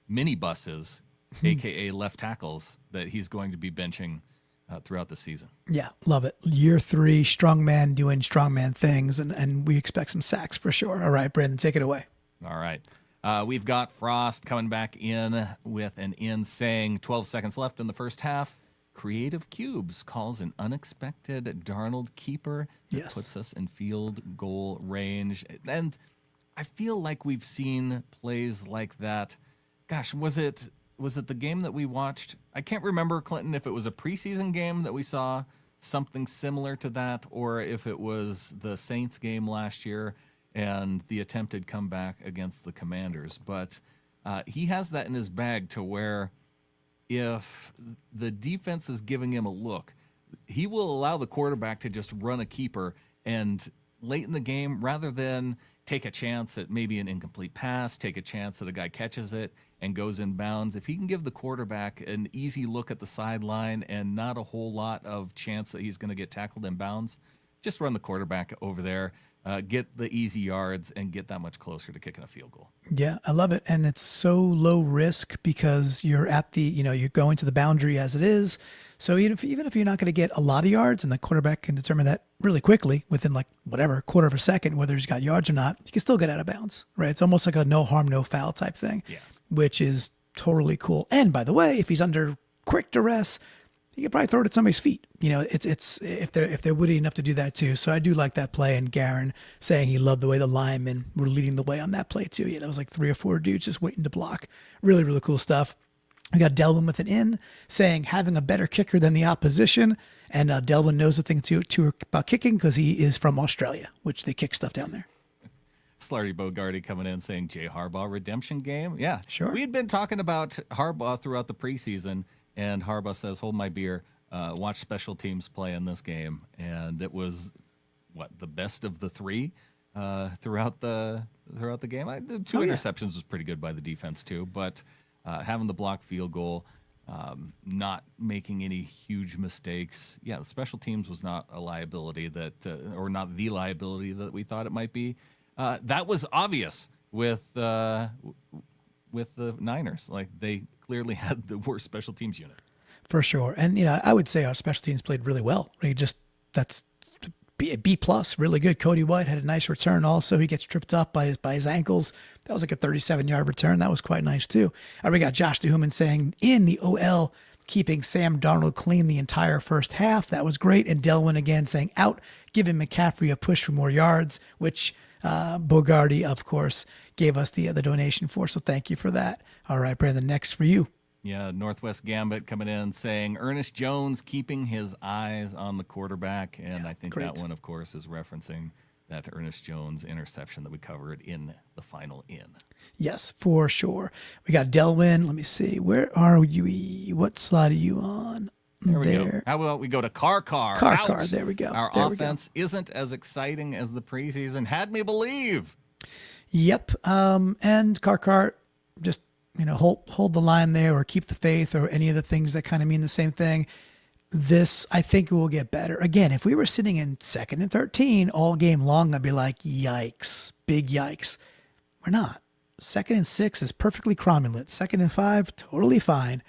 mini buses, a.k.a. left tackles, that he's going to be benching throughout the season. Yeah, love it. Year 3, strongman doing strongman things, and we expect some sacks for sure. All right, Brandon, take it away. All right. We've got Frost coming back in with an in saying 12 seconds left in the first half. Creative Cubes calls an unexpected Darnold keeper that puts us in field goal range. And I feel like we've seen plays like that. Gosh, was it the game that we watched? I can't remember, Clinton, if it was a preseason game that we saw something similar to that, or if it was the Saints game last year and the attempted comeback against the Commanders. But he has that in his bag to where if the defense is giving him a look, he will allow the quarterback to just run a keeper, and late in the game, rather than take a chance at maybe an incomplete pass, take a chance that a guy catches it and goes in bounds, if he can give the quarterback an easy look at the sideline and not a whole lot of chance that he's going to get tackled in bounds, just run the quarterback over there, get the easy yards, and get that much closer to kicking a field goal. Yeah, I love it. And it's so low risk because you're at the, you're going to the boundary as it is. So even if you're not going to get a lot of yards, and the quarterback can determine that really quickly within quarter of a second, whether he's got yards or not, you can still get out of bounds, right? It's almost like a no harm, no foul type thing, which is totally cool. And by the way, if he's under quick duress, you could probably throw it at somebody's feet. It's if they're witty enough to do that too. So I do like that play. And Garen saying he loved the way the linemen were leading the way on that play too. Yeah, that was like 3 or 4 dudes just waiting to block. Really, really cool stuff. We got Delvin with an in saying having a better kicker than the opposition. And Delvin knows a thing too about kicking because he is from Australia, which they kick stuff down there. Slarty Bogarty coming in saying Jay Harbaugh redemption game. Yeah, sure. We had been talking about Harbaugh throughout the preseason, and Harbaugh says, hold my beer, watch special teams play in this game. And it was, the best of the 3 throughout the game. The 2 interceptions was pretty good by the defense too, but having the blocked field goal, not making any huge mistakes. Yeah, the special teams was not a liability or not the liability that we thought it might be. That was obvious with the Niners. Like, they clearly had the worst special teams unit. For sure. And, I would say our special teams played really well. That's B plus, really good. Cody White had a nice return also. He gets tripped up by his ankles. That was like a 37-yard return. That was quite nice too. We got Josh DeHuman saying in the OL, keeping Sam Darnold clean the entire first half. That was great. And Delwyn again saying out, giving McCaffrey a push for more yards, which Bogarty, of course, gave us the donation for. So thank you for that. All right, Brandon, next for you. Yeah, Northwest Gambit coming in saying Ernest Jones keeping his eyes on the quarterback. And I think that one, of course, is referencing that Ernest Jones interception that we covered in the final in. Yes, for sure. We got Delwyn. Let me see. Where are you? What slide are you on? There we go. How about we go to Car? Car. There we go. Our offense isn't as exciting as the preseason had me believe. Yep. And Car, just, hold the line there or keep the faith or any of the things that kind of mean the same thing. This, I think, will get better. Again, if we were sitting in 2nd and 13 all game long, I'd be like, yikes, big yikes. We're not. 2nd and 6 is perfectly cromulent. 2nd and 5, totally fine.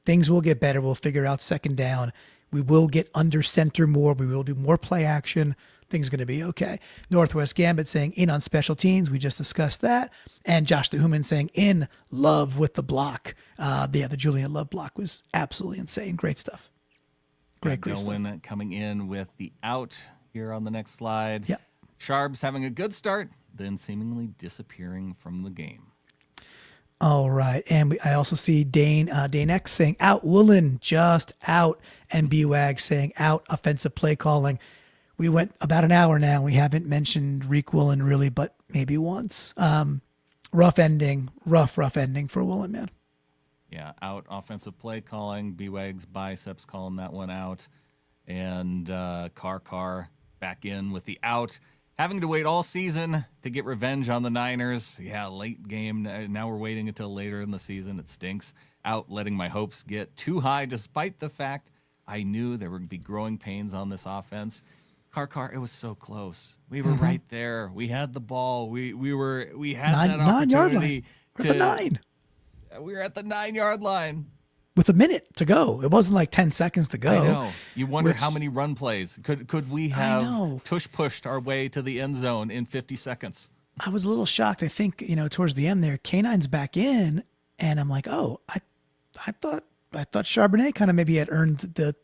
things will get better. We'll figure out second down. We will get under center more. We will do more play action. Things going to be okay. Northwest Gambit saying in on special teams. We just discussed that. And Josh DeHuman saying in love with the block. The Julian Love block was absolutely insane. Great stuff. Great stuff. Dylan coming in with the out here on the next slide. Yep. Sharbs having a good start, then seemingly disappearing from the game. All right. And I also see Dane X saying out Woolen, just out. And B-Wag saying out offensive play calling. We went about an hour now. We haven't mentioned Reek Woolen really, but maybe once. Rough ending for Woolen, man. Yeah, out offensive play calling. B-Wag's biceps calling that one out. And Carr back in with the out. Having to wait all season to get revenge on the Niners. Yeah, late game. Now we're waiting until later in the season. It stinks. Out letting my hopes get too high, despite the fact I knew there would be growing pains on this offense. Carr, it was so close. We were right there. We had the ball. We had that opportunity. We're at the 9. We were at the 9-yard line. With a minute to go. It wasn't like 10 seconds to go. I know. You wonder how many run plays. Could we have pushed our way to the end zone in 50 seconds? I was a little shocked. I think, towards the end there, Canine's back in, and I'm like, oh, I thought Charbonnet kind of maybe had earned the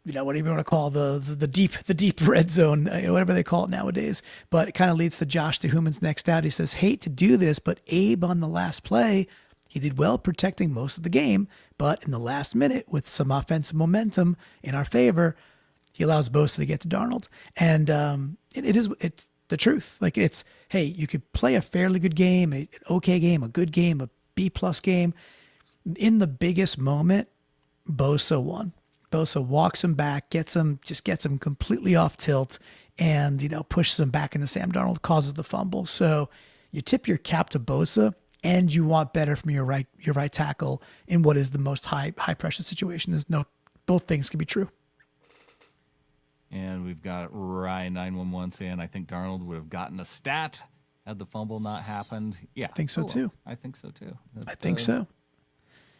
whatever you want to call the deep red zone, whatever they call it nowadays. But it kind of leads to Josh DeHuman's next out. He says, hate to do this, but Abe on the last play, he did well protecting most of the game, but in the last minute with some offensive momentum in our favor, he allows Bosa to get to Darnold. And it's the truth. Like hey, you could play a fairly good game, an okay game, a good game, a B+ game. In the biggest moment, Bosa won. Bosa walks him back, gets him completely off tilt, and pushes him back into Sam Darnold, causes the fumble. So you tip your cap to Bosa, and you want better from your right tackle in what is the most high pressure situation. Both things can be true. And we've got Ryan 911 saying, I think Darnold would have gotten a stat had the fumble not happened. Yeah, I think so too. I think so too. I think so.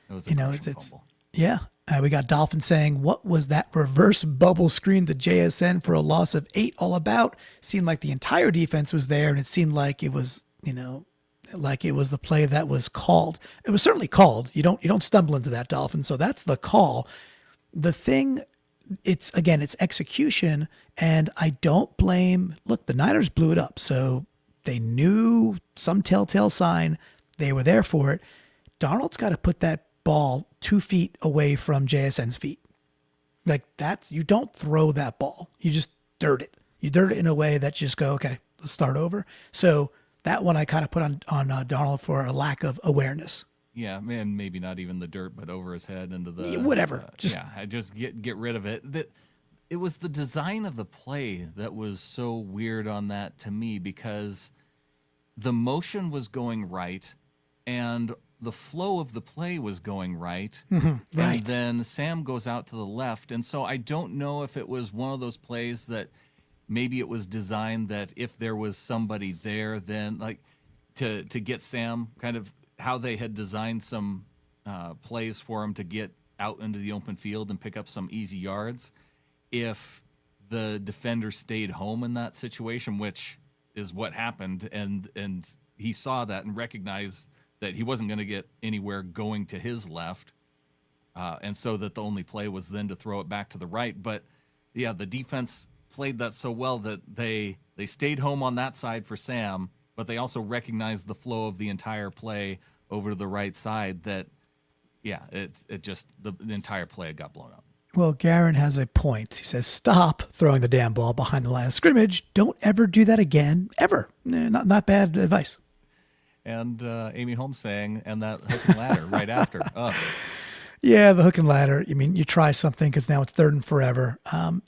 It was a fumble. Yeah. We got Dolphin saying, what was that reverse bubble screen to JSN for a loss of 8 all about? Seemed like the entire defense was there, and it seemed like it was, like it was the play that was called. It was certainly called. You don't stumble into that, Dolphin. So that's the call. The thing, it's execution, and I don't blame. Look, the Niners blew it up, so they knew some telltale sign. They were there for it. Darnold's got to put that ball 2 feet away from JSN's feet. Like you don't throw that ball. You just dirt it. You dirt it in a way that just go, okay, let's start over. So that one I kind of put on Darnold for a lack of awareness. Yeah, man, maybe not even the dirt, but over his head into the whatever. Just get rid of it. It was the design of the play that was so weird on that to me, because the motion was going right and the flow of the play was going right. Mm-hmm, right. And then Sam goes out to the left. And so I don't know if it was one of those plays that maybe it was designed that if there was somebody there, then like to get Sam, kind of how they had designed some plays for him to get out into the open field and pick up some easy yards. If the defender stayed home in that situation, which is what happened, and he saw that and recognized that he wasn't going to get anywhere going to his left, and so that the only play was then to throw it back to the right. But yeah, the defense played that so well that they stayed home on that side for Sam, but they also recognized the flow of the entire play over to the right side. That it just the entire play got blown up. Well, Garen has a point. He says, stop throwing the damn ball behind the line of scrimmage. Don't ever do that again, ever. Not bad advice. And Amy Holmes saying, and that hook and ladder right after. Oh. Yeah, the hook and ladder. I mean, you try something because now it's third and forever. And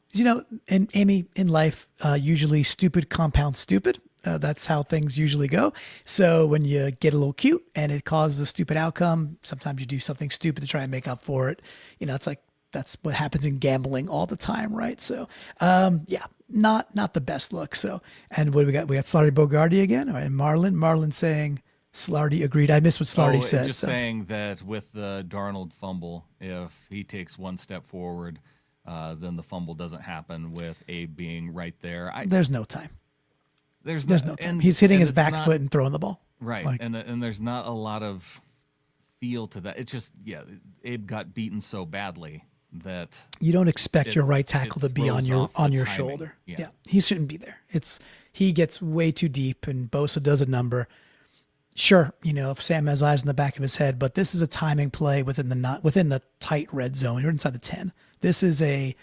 Amy, in life, usually stupid compounds stupid. That's how things usually go. So when you get a little cute and it causes a stupid outcome, sometimes you do something stupid to try and make up for it. It's like, that's what happens in gambling all the time, right? So, not the best look. So, and what do we got? We got Slaughter Bogarty again, and Marlon saying, Slarty agreed. I missed what Slarty said. Just saying that with the Darnold fumble, if he takes one step forward, then the fumble doesn't happen with Abe being right there. There's no time. There's no time. He's hitting his back foot and throwing the ball. Right, like, and there's not a lot of feel to that. It's just, Abe got beaten so badly that you don't expect your right tackle to be on your shoulder. Yeah, he shouldn't be there. He gets way too deep, and Bosa does a number. Sure, if Sam has eyes in the back of his head, but this is a timing play within the tight red zone. You're inside the 10. This is a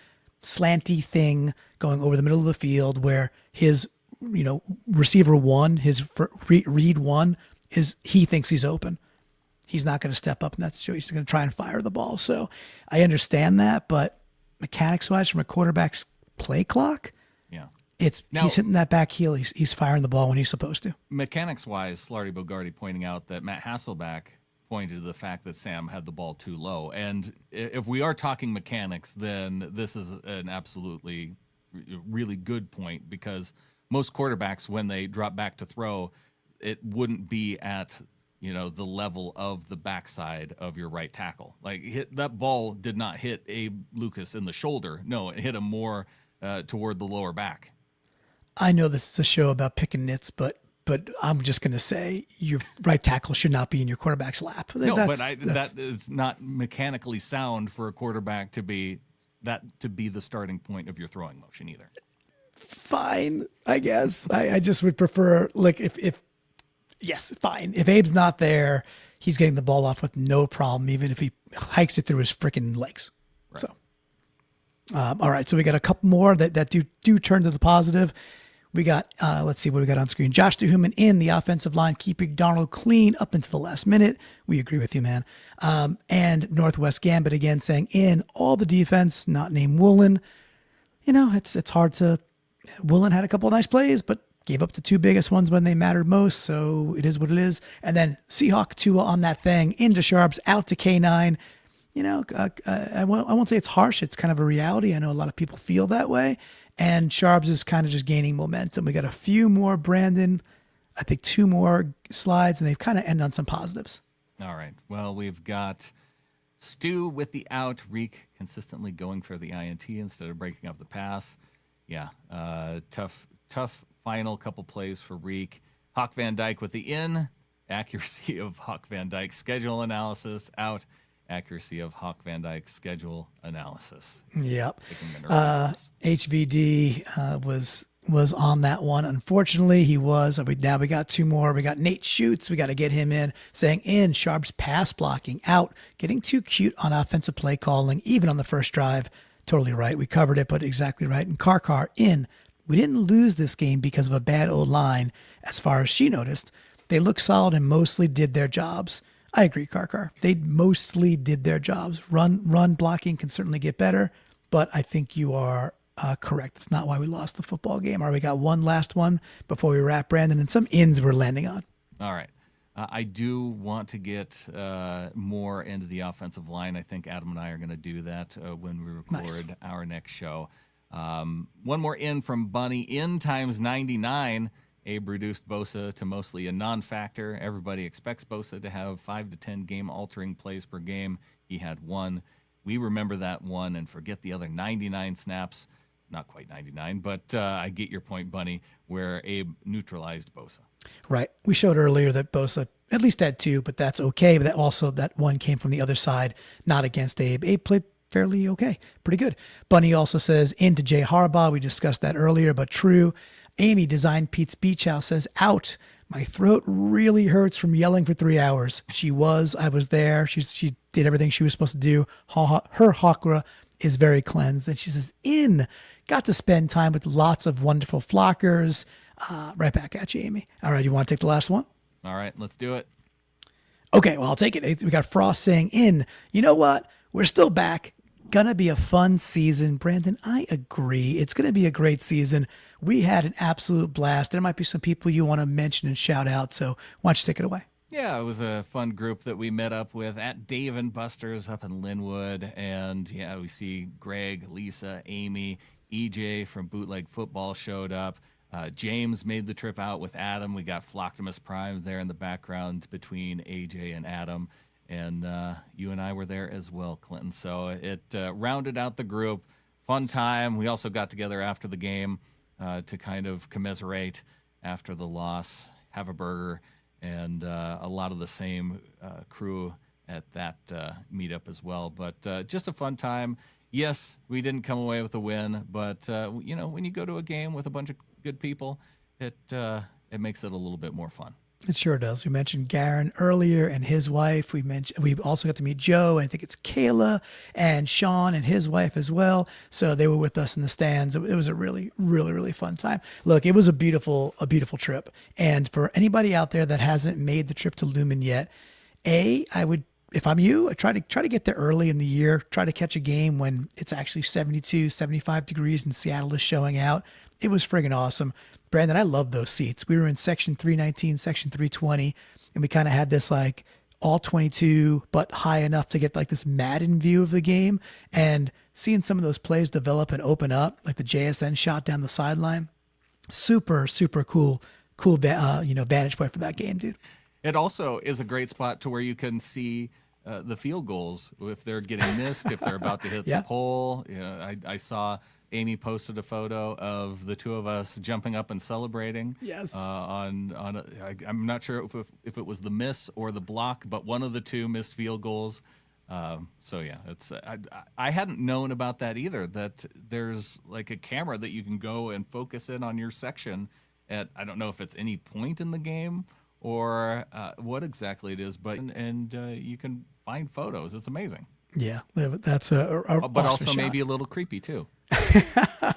slanty thing going over the middle of the field where his receiver one, his read one he thinks he's open. He's not going to step up, and he's going to try and fire the ball. So I understand that, but mechanics wise, from a quarterback's play clock, he's hitting that back heel. He's firing the ball when he's supposed to. Mechanics wise, Slarty Bogarty pointing out that Matt Hasselbeck pointed to the fact that Sam had the ball too low. And if we are talking mechanics, then this is an absolutely really good point, because most quarterbacks, when they drop back to throw, it wouldn't be at the level of the backside of your right tackle. That ball did not hit Abe Lucas in the shoulder. No, it hit him more toward the lower back. I know this is a show about picking nits, but I'm just going to say your right tackle should not be in your quarterback's lap. That is not mechanically sound for a quarterback to be the starting point of your throwing motion either. Fine, I guess. I just would prefer, yes, fine. If Abe's not there, he's getting the ball off with no problem, even if he hikes it through his freaking legs. Right. So, all right. So we got a couple more that do turn to the positive. We got, let's see what we got on screen. Josh Duhamel in the offensive line, keeping Darnold clean up until the last minute. We agree with you, man. And Northwest Gambit again saying in all the defense, not named Woolen. It's hard to. Woolen had a couple of nice plays, but gave up the two biggest ones when they mattered most. So it is what it is. And then Seahawk Tua on that thing into Sharps, out to K9. I won't say it's harsh. It's kind of a reality. I know a lot of people feel that way. And Sharps is kind of just gaining momentum. We got a few more, Brandon. I think 2 more slides, and they've kind of end on some positives. All right. Well, we've got Stu with the out, Reek consistently going for the INT instead of breaking up the pass. Yeah, tough final couple plays for Reek. Hawk Van Dyke with the in, accuracy of Hawk Van Dyke's schedule analysis, out, accuracy of Hawk Van Dyke's schedule analysis. Yep. HVD was on that one. Unfortunately, he was. Now we got 2 more. We got Nate Schutz. We got to get him in. Saying in, Sharp's pass blocking, out, getting too cute on offensive play calling, even on the first drive. Totally right. We covered it, but exactly right. And Karkar in. We didn't lose this game because of a bad O-line, as far as she noticed. They looked solid and mostly did their jobs. I agree, Karkar. They mostly did their jobs. Run blocking can certainly get better, but I think you are correct. It's not why we lost the football game. All right, we got one last one before we wrap, Brandon, and some ins we're landing on. All right. I do want to get more into the offensive line. I think Adam and I are going to do that when we record our next show. One more in from Bunny. In times 99. Abe reduced Bosa to mostly a non-factor. Everybody expects Bosa to have 5 to 10 game-altering plays per game. He had 1. We remember that 1 and forget the other 99 snaps. Not quite 99, but I get your point, Bunny, where Abe neutralized Bosa. Right. We showed earlier that Bosa at least had 2, but that's okay. But that 1 came from the other side, not against Abe. Abe played fairly okay, pretty good. Bunny also says into Jay Harbaugh. We discussed that earlier, but true. Amy Designed Pete's Beach House says out. My throat really hurts from yelling for 3 hours. I was there. She did everything she was supposed to do. Her chakra is very cleansed. And she says in. Got to spend time with lots of wonderful flockers. Right back at you, Amy. All right, you want to take the last one? All right, let's do it. Okay, well, I'll take it. We got Frost saying in. You know what? We're still back. Gonna be a fun season. Brandon, I agree. It's gonna be a great season. We had an absolute blast. There might be some people you want to mention and shout out, so why don't you take it away? Yeah, it was a fun group that we met up with at Dave and Buster's up in Linwood. And yeah, we see Greg, Lisa, Amy, EJ from Bootleg Football showed up. James made the trip out with Adam. We got Flocktimus Prime there in the background between AJ and Adam. And you and I were there as well, Clinton. So it rounded out the group. Fun time. We also got together after the game to kind of commiserate after the loss, have a burger, and a lot of the same crew at that meetup as well. But just a fun time. Yes, we didn't come away with a win, but when you go to a game with a bunch of good people, it makes it a little bit more fun. It sure does. We mentioned Garen earlier and his wife. We also got to meet Joe, and I think it's Kayla and Sean and his wife as well. So they were with us in the stands. It was a really, really, really fun time. Look, it was a beautiful trip. And for anybody out there that hasn't made the trip to Lumen yet, I would, if I'm you, I try to get there early in the year, try to catch a game when it's actually 72, 75 degrees and Seattle is showing out. It was friggin' awesome. Brandon, I love those seats. We were in section 319, section 320, and we kind of had this like all 22, but high enough to get like this Madden view of the game. And seeing some of those plays develop and open up, like the JSN shot down the sideline, super, super cool vantage point for that game, dude. It also is a great spot to where you can see the field goals if they're getting missed, if they're about to hit the pole. I saw Amy posted a photo of the two of us jumping up and celebrating. Yes. I'm not sure if it was the miss or the block, but one of the two missed field goals. So yeah, I hadn't known about that either. That there's like a camera that you can go and focus in on your section at, I don't know if it's any point in the game or what exactly it is, but and you can find photos. It's amazing. Yeah, that's a but also shot. maybe a little creepy too.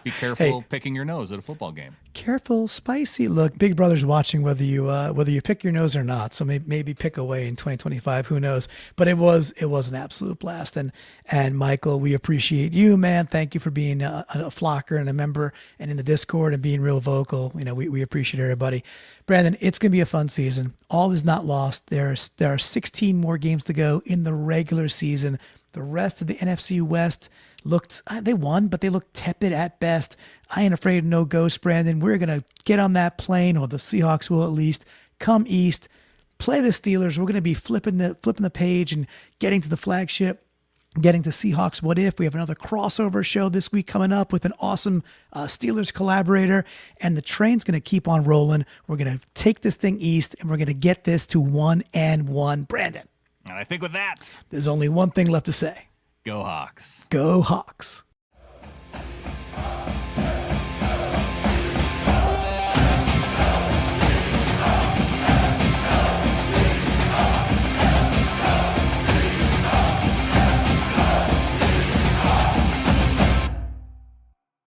Be careful picking your nose at a football game. Careful, spicy. Look, Big Brother's watching whether you pick your nose or not. So maybe pick away in 2025. Who knows? But it was an absolute blast. And Michael, we appreciate you, man. Thank you for being a flocker and a member and in the Discord and being real vocal. We appreciate everybody. Brandon, it's gonna be a fun season. All is not lost. There are 16 more games to go in the regular season. The rest of the NFC West they won, but they looked tepid at best. I ain't afraid of no ghost, Brandon. We're going to get on that plane, or the Seahawks will at least, come east, play the Steelers. We're going to be flipping the page and getting to the flagship, getting to Seahawks What If. We have another crossover show this week coming up with an awesome Steelers collaborator, and the train's going to keep on rolling. We're going to take this thing east, and we're going to get this to 1-1. Brandon. And I think with that, there's only one thing left to say. Go Hawks. Go Hawks.